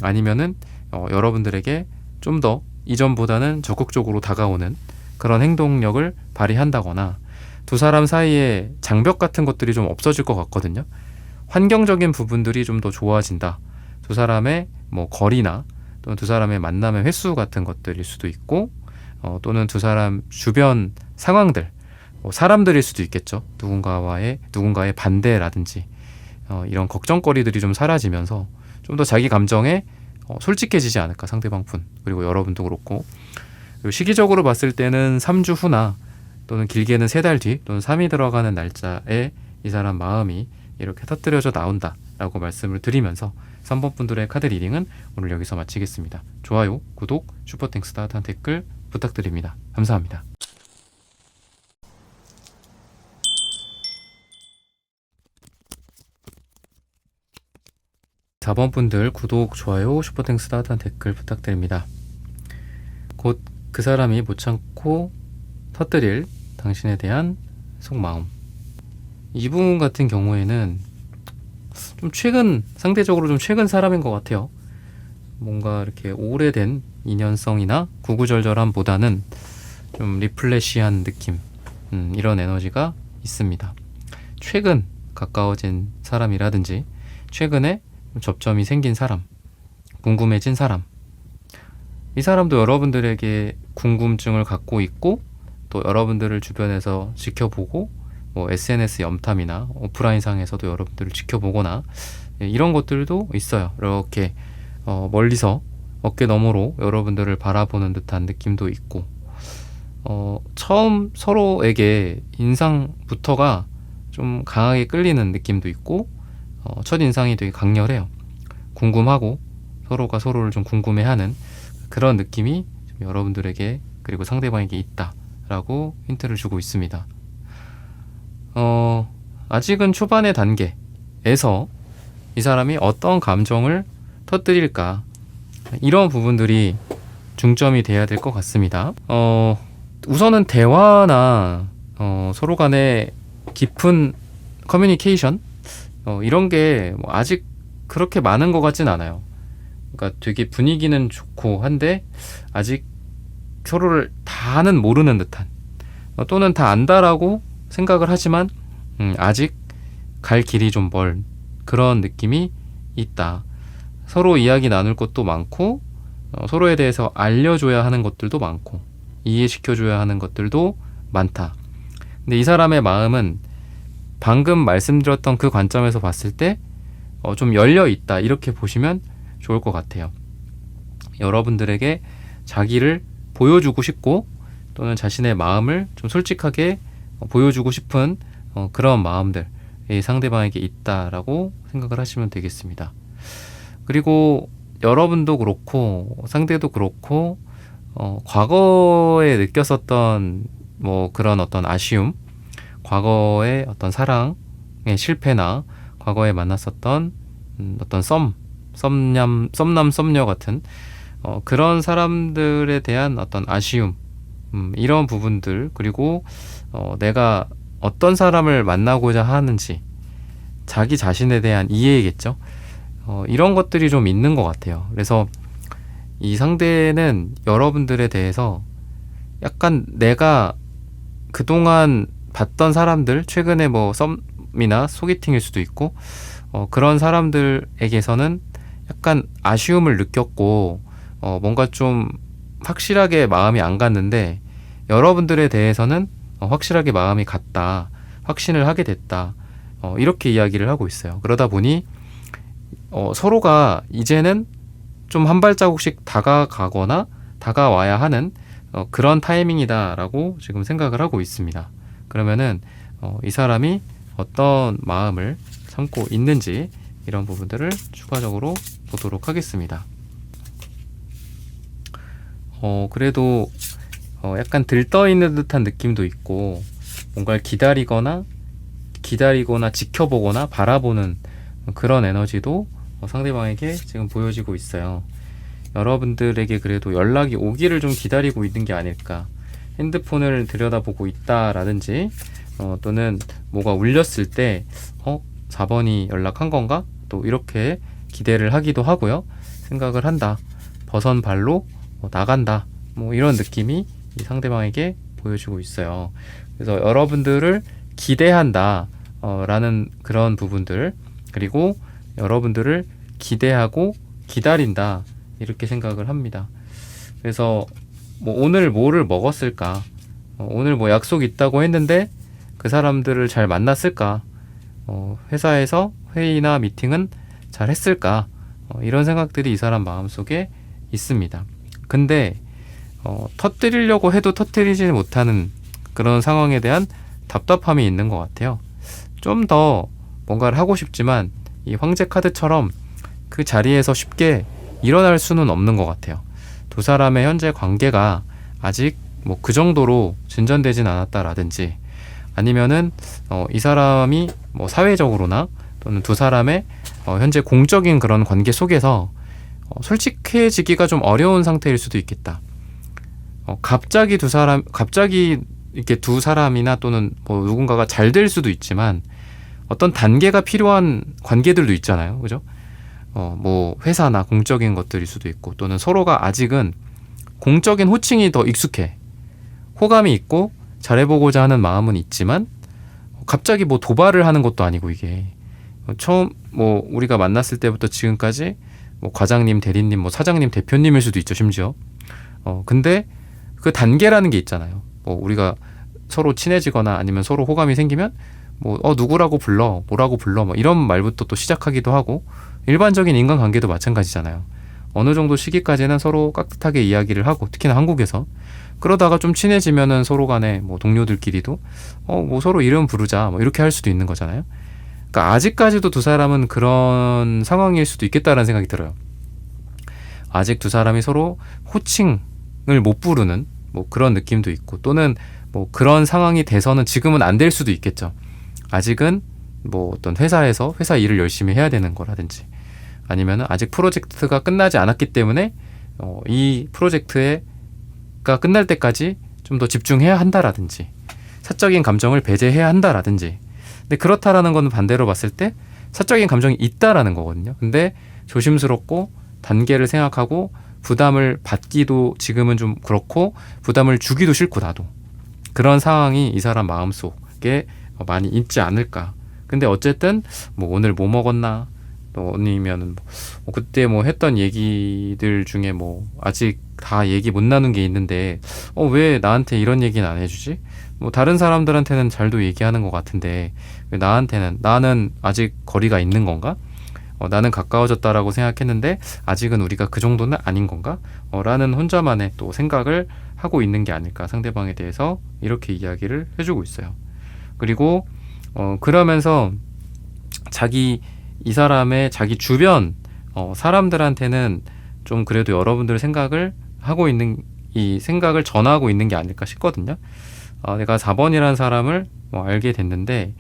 아니면은 여러분들에게 좀 더 이전보다는 적극적으로 다가오는 그런 행동력을 발휘한다거나 두 사람 사이에 장벽 같은 것들이 좀 없어질 것 같거든요. 환경적인 부분들이 좀 더 좋아진다. 두 사람의 뭐 거리나 또는 두 사람의 만남의 횟수 같은 것들일 수도 있고 또는 두 사람 주변 상황들, 사람들일 수도 있겠죠. 누군가의 반대라든지 이런 걱정거리들이 좀 사라지면서 좀 더 자기 감정에 솔직해지지 않을까, 상대방 분 그리고 여러분도 그렇고. 그리고 시기적으로 봤을 때는 3주 후나 또는 길게는 3달 뒤 또는 3이 들어가는 날짜에 이 사람 마음이 이렇게 터뜨려져 나온다 라고 말씀을 드리면서 3번 분들의 카드 리딩은 오늘 여기서 마치겠습니다. 좋아요, 구독, 슈퍼땡스 따뜻한 댓글 부탁드립니다. 감사합니다. 사 번 분들 구독, 좋아요, 슈퍼땡스 따뜻한 댓글 부탁드립니다. 곧 그 사람이 못 참고 터뜨릴 당신에 대한 속마음. 이분 같은 경우에는 좀 상대적으로 좀 최근 사람인 것 같아요. 뭔가 이렇게 오래된 인연성이나 구구절절함보다는 좀 리플래시한 느낌, 이런 에너지가 있습니다. 최근 가까워진 사람이라든지 최근에 접점이 생긴 사람, 궁금해진 사람, 이 사람도 여러분들에게 궁금증을 갖고 있고 또 여러분들을 주변에서 지켜보고 뭐 SNS 염탐이나 오프라인 상에서도 여러분들을 지켜보거나 이런 것들도 있어요. 이렇게 멀리서 어깨 너머로 여러분들을 바라보는 듯한 느낌도 있고 처음 서로에게 인상부터가 좀 강하게 끌리는 느낌도 있고 첫인상이 되게 강렬해요. 궁금하고 서로가 서로를 좀 궁금해하는 그런 느낌이 좀 여러분들에게 그리고 상대방에게 있다라고 힌트를 주고 있습니다. 아직은 초반의 단계에서 이 사람이 어떤 감정을 터뜨릴까, 이런 부분들이 중점이 돼야 될 것 같습니다. 우선은 대화나 서로 간의 깊은 커뮤니케이션 이런 게 뭐 아직 그렇게 많은 것 같진 않아요. 그러니까 되게 분위기는 좋고 한데 아직 서로를 다는 모르는 듯한 또는 다 안다라고 생각을 하지만 아직 갈 길이 좀 멀 그런 느낌이 있다. 서로 이야기 나눌 것도 많고 서로에 대해서 알려줘야 하는 것들도 많고 이해시켜줘야 하는 것들도 많다. 근데 이 사람의 마음은 방금 말씀드렸던 그 관점에서 봤을 때 좀 열려있다, 이렇게 보시면 좋을 것 같아요. 여러분들에게 자기를 보여주고 싶고 또는 자신의 마음을 좀 솔직하게 보여주고 싶은 그런 마음들이 상대방에게 있다라고 생각을 하시면 되겠습니다. 그리고 여러분도 그렇고 상대도 그렇고 과거에 느꼈었던 뭐 그런 어떤 아쉬움, 과거의 어떤 사랑의 실패나 과거에 만났었던 어떤 썸남 썸녀 같은 그런 사람들에 대한 어떤 아쉬움, 이런 부분들, 그리고 내가 어떤 사람을 만나고자 하는지 자기 자신에 대한 이해겠죠. 이런 것들이 좀 있는 것 같아요. 그래서 이 상대는 여러분들에 대해서 약간 내가 그동안 봤던 사람들, 최근에 뭐 썸이나 소개팅일 수도 있고 그런 사람들에게서는 약간 아쉬움을 느꼈고 뭔가 좀 확실하게 마음이 안 갔는데 여러분들에 대해서는 확실하게 마음이 갔다, 확신을 하게 됐다, 이렇게 이야기를 하고 있어요. 그러다 보니 서로가 이제는 좀 한 발자국씩 다가가거나 다가와야 하는 그런 타이밍이다라고 지금 생각을 하고 있습니다. 그러면은 이 사람이 어떤 마음을 참고 있는지 이런 부분들을 추가적으로 보도록 하겠습니다. 그래도 약간 들떠있는 듯한 느낌도 있고 뭔가를 기다리거나 지켜보거나 바라보는 그런 에너지도 상대방에게 지금 보여지고 있어요. 여러분들에게 그래도 연락이 오기를 좀 기다리고 있는 게 아닐까. 핸드폰을 들여다보고 있다라든지 또는 뭐가 울렸을 때 4번이 연락한 건가? 또 이렇게 기대를 하기도 하고요. 생각을 한다. 버선 발로 나간다. 뭐 이런 느낌이 이 상대방에게 보여주고 있어요. 그래서 여러분들을 기대한다 라는 그런 부분들, 그리고 여러분들을 기대하고 기다린다, 이렇게 생각을 합니다. 그래서 뭐 오늘 뭐를 먹었을까, 오늘 뭐 약속 있다고 했는데 그 사람들을 잘 만났을까, 회사에서 회의나 미팅은 잘 했을까, 이런 생각들이 이 사람 마음속에 있습니다. 근데 터뜨리려고 해도 터뜨리지 못하는 그런 상황에 대한 답답함이 있는 것 같아요. 좀 더 뭔가를 하고 싶지만 이 황제 카드처럼 그 자리에서 쉽게 일어날 수는 없는 것 같아요. 두 사람의 현재 관계가 아직 뭐 그 정도로 진전되진 않았다라든지, 아니면은 이 사람이 뭐 사회적으로나 또는 두 사람의 현재 공적인 그런 관계 속에서 솔직해지기가 좀 어려운 상태일 수도 있겠다. 갑자기 이렇게 두 사람이나 또는 뭐 누군가가 잘 될 수도 있지만 어떤 단계가 필요한 관계들도 있잖아요. 그죠? 뭐 회사나 공적인 것들일 수도 있고, 또는 서로가 아직은 공적인 호칭이 더 익숙해. 호감이 있고 잘해보고자 하는 마음은 있지만 갑자기 뭐 도발을 하는 것도 아니고, 이게 처음 뭐 우리가 만났을 때부터 지금까지 뭐 과장님, 대리님, 뭐 사장님, 대표님일 수도 있죠, 심지어. 근데 그 단계라는 게 있잖아요. 뭐 우리가 서로 친해지거나 아니면 서로 호감이 생기면 뭐 누구라고 불러, 뭐라고 불러, 뭐 이런 말부터 또 시작하기도 하고, 일반적인 인간관계도 마찬가지잖아요. 어느 정도 시기까지는 서로 깍듯하게 이야기를 하고, 특히나 한국에서 그러다가 좀 친해지면은 서로 간에 뭐 동료들끼리도 뭐 서로 이름 부르자, 뭐 이렇게 할 수도 있는 거잖아요. 그러니까 아직까지도 두 사람은 그런 상황일 수도 있겠다라는 생각이 들어요. 아직 두 사람이 서로 호칭을 못 부르는 뭐 그런 느낌도 있고, 또는 뭐 그런 상황이 돼서는 지금은 안 될 수도 있겠죠. 아직은 뭐 어떤 회사에서 회사 일을 열심히 해야 되는 거라든지, 아니면은 아직 프로젝트가 끝나지 않았기 때문에 이 프로젝트가 끝날 때까지 좀 더 집중해야 한다라든지, 사적인 감정을 배제해야 한다라든지. 근데 그렇다라는 건 반대로 봤을 때 사적인 감정이 있다라는 거거든요. 근데 조심스럽고 단계를 생각하고 부담을 받기도 지금은 좀 그렇고, 부담을 주기도 싫고, 나도 그런 상황이 이 사람 마음속에 많이 있지 않을까. 근데 어쨌든 뭐 오늘 뭐 먹었나, 또 아니면 뭐 그때 뭐 했던 얘기들 중에 뭐 아직 다 얘기 못 나눈 게 있는데 왜 나한테 이런 얘기는 안 해주지? 뭐 다른 사람들한테는 잘도 얘기하는 것 같은데 왜 나는 아직 거리가 있는 건가? 나는 가까워졌다라고 생각했는데 아직은 우리가 그 정도는 아닌 건가? 라는 혼자만의 또 생각을 하고 있는 게 아닐까. 상대방에 대해서 이렇게 이야기를 해주고 있어요. 그리고 그러면서 이 사람의 자기 주변 사람들한테는 좀 그래도 여러분들 생각을 하고 있는, 이 생각을 전하고 있는 게 아닐까 싶거든요. 내가 4번이라는 사람을 알게 됐는데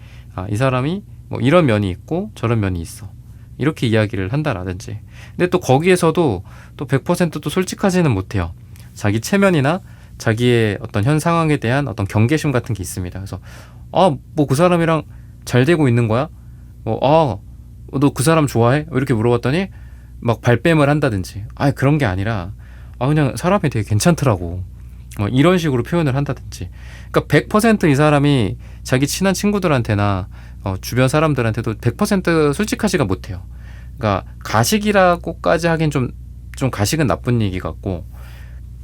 이 사람이 뭐 이런 면이 있고 저런 면이 있어, 이렇게 이야기를 한다라든지. 근데 또 거기에서도 또 100%또 솔직하지는 못해요. 자기 체면이나 자기의 어떤 현 상황에 대한 어떤 경계심 같은 게 있습니다. 그래서 뭐 그 사람이랑 잘 되고 있는 거야? 너 그 사람 좋아해? 이렇게 물어봤더니 막 발뺌을 한다든지, 그런 게 아니라 그냥 사람이 되게 괜찮더라고, 이런 식으로 표현을 한다든지. 그러니까 100% 이 사람이 자기 친한 친구들한테나 주변 사람들한테도 100% 솔직하지가 못해요. 그러니까 가식이라고까지 하긴 좀 가식은 나쁜 얘기 같고,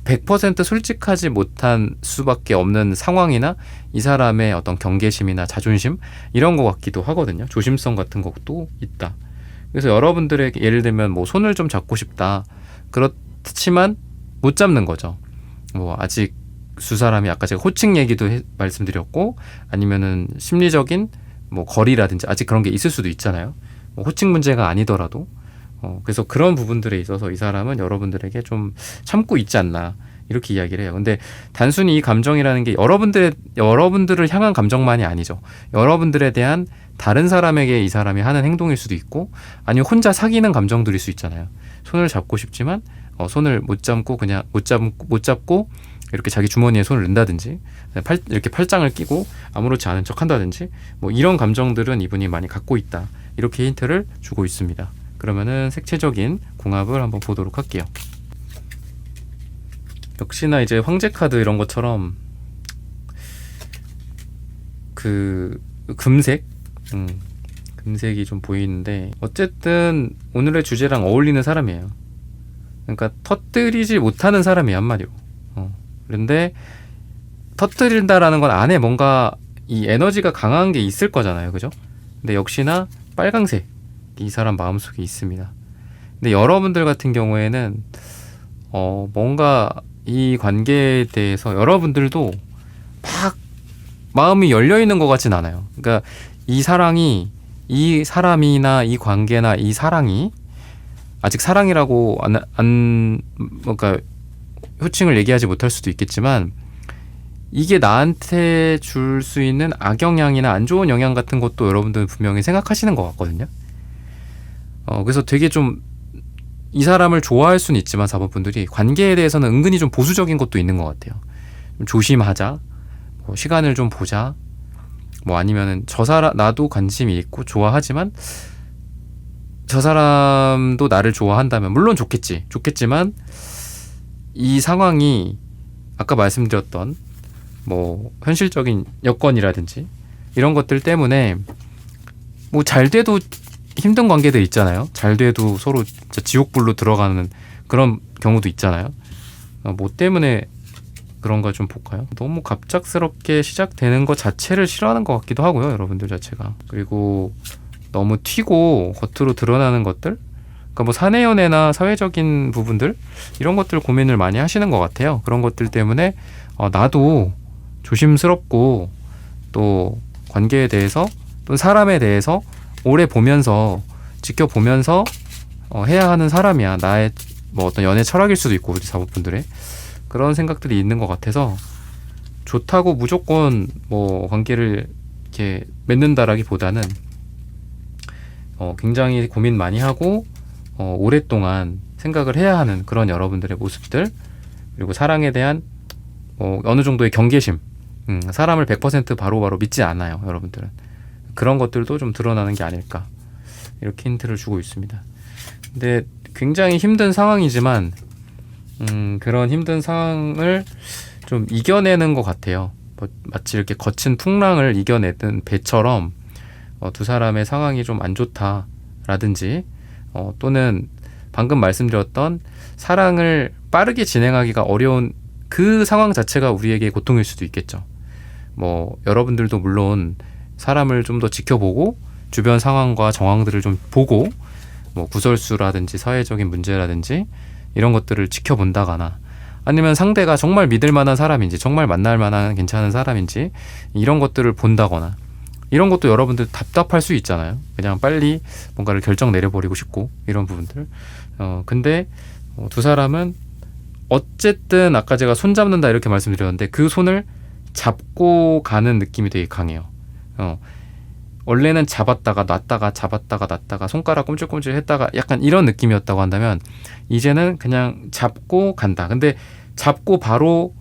100% 솔직하지 못한 수밖에 없는 상황이나 이 사람의 어떤 경계심이나 자존심, 이런 것 같기도 하거든요. 조심성 같은 것도 있다. 그래서 여러분들에게 예를 들면 뭐 손을 좀 잡고 싶다, 그렇지만 못 잡는 거죠. 뭐 아직 두 사람이, 아까 제가 호칭 얘기도 말씀드렸고, 아니면은 심리적인 뭐 거리라든지 아직 그런 게 있을 수도 있잖아요. 뭐 호칭 문제가 아니더라도 그래서 그런 부분들에 있어서 이 사람은 여러분들에게 좀 참고 있지 않나 이렇게 이야기를 해요. 근데 단순히 이 감정이라는 게 여러분들을 향한 감정만이 아니죠. 여러분들에 대한 다른 사람에게 이 사람이 하는 행동일 수도 있고, 아니면 혼자 사귀는 감정들일 수 있잖아요. 손을 잡고 싶지만 손을 못 잡고 이렇게 자기 주머니에 손을 넣는다든지, 이렇게 팔짱을 끼고 아무렇지 않은 척 한다든지, 뭐 이런 감정들은 이분이 많이 갖고 있다, 이렇게 힌트를 주고 있습니다. 그러면은 색채적인 궁합을 한번 보도록 할게요. 역시나 이제 황제 카드 이런 것처럼 그 금색, 금색이 좀 보이는데, 어쨌든 오늘의 주제랑 어울리는 사람이에요. 그러니까 터뜨리지 못하는 사람이야, 한마디로. 그런데 터뜨린다라는 건 안에 뭔가 이 에너지가 강한 게 있을 거잖아요, 그죠? 근데 역시나 빨강색, 이 사람 마음속에 있습니다. 근데 여러분들 같은 경우에는 뭔가 이 관계에 대해서 여러분들도 막 마음이 열려 있는 것 같진 않아요. 그러니까 이 사람이나 이 관계나 이 사랑이 아직 사랑이라고 그러니까 호칭을 얘기하지 못할 수도 있겠지만, 이게 나한테 줄 수 있는 악영향이나 안 좋은 영향 같은 것도 여러분들은 분명히 생각하시는 것 같거든요. 그래서 되게 좀 이 사람을 좋아할 수는 있지만 4번 분들이 관계에 대해서는 은근히 좀 보수적인 것도 있는 것 같아요. 좀 조심하자, 뭐 시간을 좀 보자, 뭐 아니면은 나도 관심이 있고 좋아하지만 저 사람도 나를 좋아한다면 물론 좋겠지만 이 상황이 아까 말씀드렸던 뭐 현실적인 여건이라든지 이런 것들 때문에 뭐 잘 돼도 힘든 관계들 있잖아요. 잘 돼도 서로 진짜 지옥불로 들어가는 그런 경우도 있잖아요. 뭐 때문에 그런가 좀 볼까요? 너무 갑작스럽게 시작되는 것 자체를 싫어하는 것 같기도 하고요, 여러분들 자체가. 그리고 너무 튀고 겉으로 드러나는 것들, 그러니까 뭐 사내 연애나 사회적인 부분들, 이런 것들 고민을 많이 하시는 것 같아요. 그런 것들 때문에 나도 조심스럽고 또 관계에 대해서 또 사람에 대해서 오래 보면서 지켜보면서 해야 하는 사람이야. 나의 뭐 어떤 연애 철학일 수도 있고, 우리 사모분들의 그런 생각들이 있는 것 같아서 좋다고 무조건 뭐 관계를 이렇게 맺는다라기보다는 굉장히 고민 많이 하고 오랫동안 생각을 해야 하는 그런 여러분들의 모습들, 그리고 사랑에 대한 어느 정도의 경계심, 사람을 100% 바로바로 믿지 않아요, 여러분들은. 그런 것들도 좀 드러나는 게 아닐까, 이렇게 힌트를 주고 있습니다. 근데 굉장히 힘든 상황이지만 그런 힘든 상황을 좀 이겨내는 것 같아요. 마치 이렇게 거친 풍랑을 이겨내던 배처럼 두 사람의 상황이 좀 안 좋다라든지 또는 방금 말씀드렸던 사랑을 빠르게 진행하기가 어려운 그 상황 자체가 우리에게 고통일 수도 있겠죠. 뭐 여러분들도 물론 사람을 좀 더 지켜보고 주변 상황과 정황들을 좀 보고 뭐 구설수라든지 사회적인 문제라든지 이런 것들을 지켜본다거나, 아니면 상대가 정말 믿을 만한 사람인지 정말 만날 만한 괜찮은 사람인지 이런 것들을 본다거나, 이런 것도 여러분들 답답할 수 있잖아요. 그냥 빨리 뭔가를 결정 내려버리고 싶고 이런 부분들. 근데 두 사람은 어쨌든 아까 제가 손 잡는다 이렇게 말씀드렸는데 그 손을 잡고 가는 느낌이 되게 강해요. 원래는 잡았다가 놨다가 손가락 꼼질꼼질 했다가 약간 이런 느낌이었다고 한다면, 이제는 그냥 잡고 간다. 근데 잡고 바로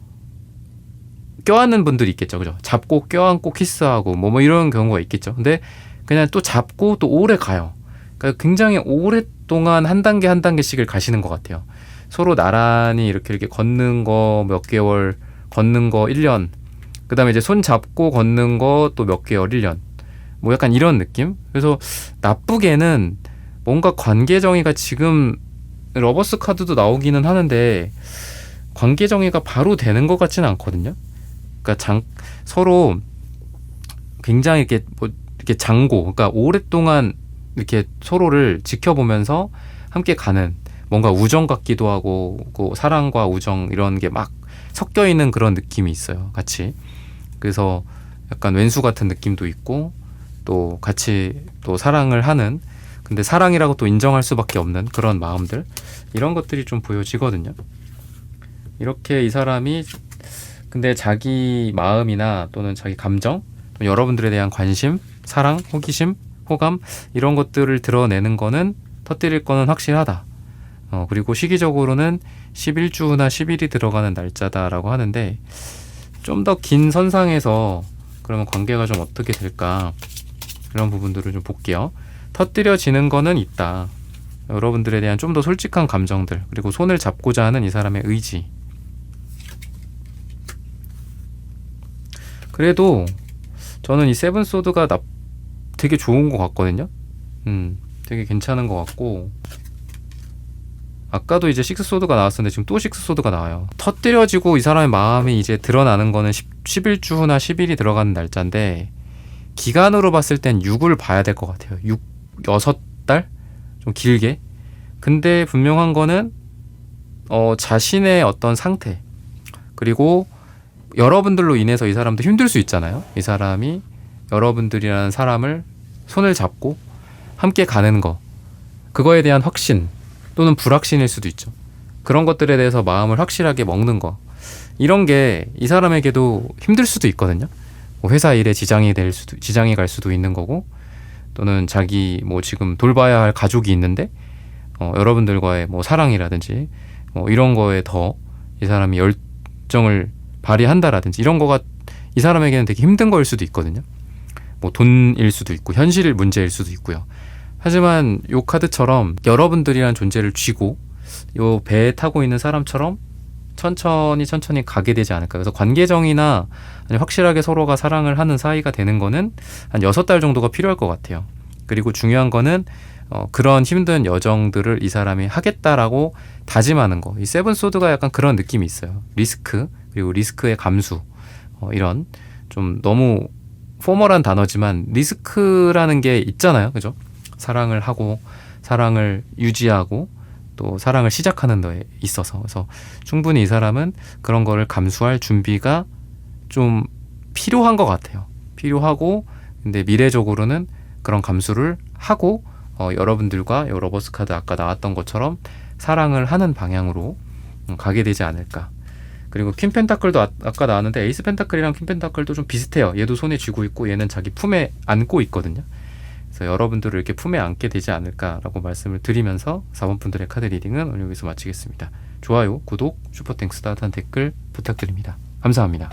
껴안는 분들이 있겠죠, 그죠? 잡고 껴안고 키스하고 뭐 이런 경우가 있겠죠. 근데 그냥 또 잡고 또 오래 가요. 그러니까 굉장히 오랫동안 한 단계 한 단계씩을 가시는 것 같아요. 서로 나란히 이렇게 걷는 거 몇 개월, 걷는 거 1년, 그 다음에 이제 손 잡고 걷는 거 또 몇 개월, 1년, 뭐 약간 이런 느낌? 그래서 나쁘게는 뭔가 관계 정의가 지금 러버스 카드도 나오기는 하는데 관계 정의가 바로 되는 것 같지는 않거든요. 그러니까 서로 굉장히 이렇게 장고, 그러니까 오랫동안 이렇게 서로를 지켜보면서 함께 가는 뭔가 우정 같기도 하고, 사랑과 우정 이런 게 막 섞여 있는 그런 느낌이 있어요, 같이. 그래서 약간 왼수 같은 느낌도 있고 또 같이 또 사랑을 하는 근데 사랑이라고 또 인정할 수밖에 없는 그런 마음들, 이런 것들이 좀 보여지거든요. 이렇게 이 사람이 근데 자기 마음이나 또는 자기 감정, 여러분들에 대한 관심, 사랑, 호기심, 호감, 이런 것들을 드러내는 거는, 터뜨릴 거는 확실하다. 그리고 시기적으로는 11주나 10일이 들어가는 날짜다라고 하는데, 좀 더 긴 선상에서 그러면 관계가 좀 어떻게 될까, 이런 부분들을 좀 볼게요. 터뜨려지는 거는 있다. 여러분들에 대한 좀 더 솔직한 감정들, 그리고 손을 잡고자 하는 이 사람의 의지. 그래도 저는 이 세븐 소드가 되게 좋은 것 같거든요. 되게 괜찮은 것 같고, 아까도 이제 식스 소드가 나왔었는데 지금 또 식스 소드가 나와요. 터뜨려지고 이 사람의 마음이 이제 드러나는 거는 11주 후나 10일이 들어가는 날짜인데, 기간으로 봤을 땐 6을 봐야 될 것 같아요. 6달? 좀 길게. 근데 분명한 거는 자신의 어떤 상태, 그리고 여러분들로 인해서 이 사람도 힘들 수 있잖아요. 이 사람이 여러분들이라는 사람을 손을 잡고 함께 가는 거, 그거에 대한 확신 또는 불확신일 수도 있죠. 그런 것들에 대해서 마음을 확실하게 먹는 거, 이런 게 이 사람에게도 힘들 수도 있거든요. 뭐 회사 일에 지장이 갈 수도 있는 거고, 또는 자기 뭐 지금 돌봐야 할 가족이 있는데 여러분들과의 뭐 사랑이라든지 이런 거에 더 이 사람이 열정을 발휘한다라든지, 이런 거가 이 사람에게는 되게 힘든 거일 수도 있거든요. 뭐 돈일 수도 있고 현실 문제일 수도 있고요. 하지만 요 카드처럼 여러분들이란 존재를 쥐고 요 배에 타고 있는 사람처럼 천천히 가게 되지 않을까. 그래서 관계정이나 확실하게 서로가 사랑을 하는 사이가 되는 거는 한 6달 정도가 필요할 것 같아요. 그리고 중요한 거는 그런 힘든 여정들을 이 사람이 하겠다라고 다짐하는 거. 이 세븐 소드가 약간 그런 느낌이 있어요. 리스크, 그리고 리스크의 감수, 이런 좀 너무 포멀한 단어지만 리스크라는 게 있잖아요. 그죠? 사랑을 하고 사랑을 유지하고 또 사랑을 시작하는 데 있어서. 그래서 충분히 이 사람은 그런 거를 감수할 준비가 좀 필요한 것 같아요. 필요하고, 근데 미래적으로는 그런 감수를 하고 여러분들과 요 러버스 카드 아까 나왔던 것처럼 사랑을 하는 방향으로 가게 되지 않을까. 그리고 퀸 펜타클도 아까 나왔는데, 에이스 펜타클이랑 퀸 펜타클도 좀 비슷해요. 얘도 손에 쥐고 있고 얘는 자기 품에 안고 있거든요. 그래서 여러분들을 이렇게 품에 안게 되지 않을까라고 말씀을 드리면서 4번 분들의 카드 리딩은 오늘 여기서 마치겠습니다. 좋아요, 구독, 슈퍼땡스, 따뜻한 댓글 부탁드립니다. 감사합니다.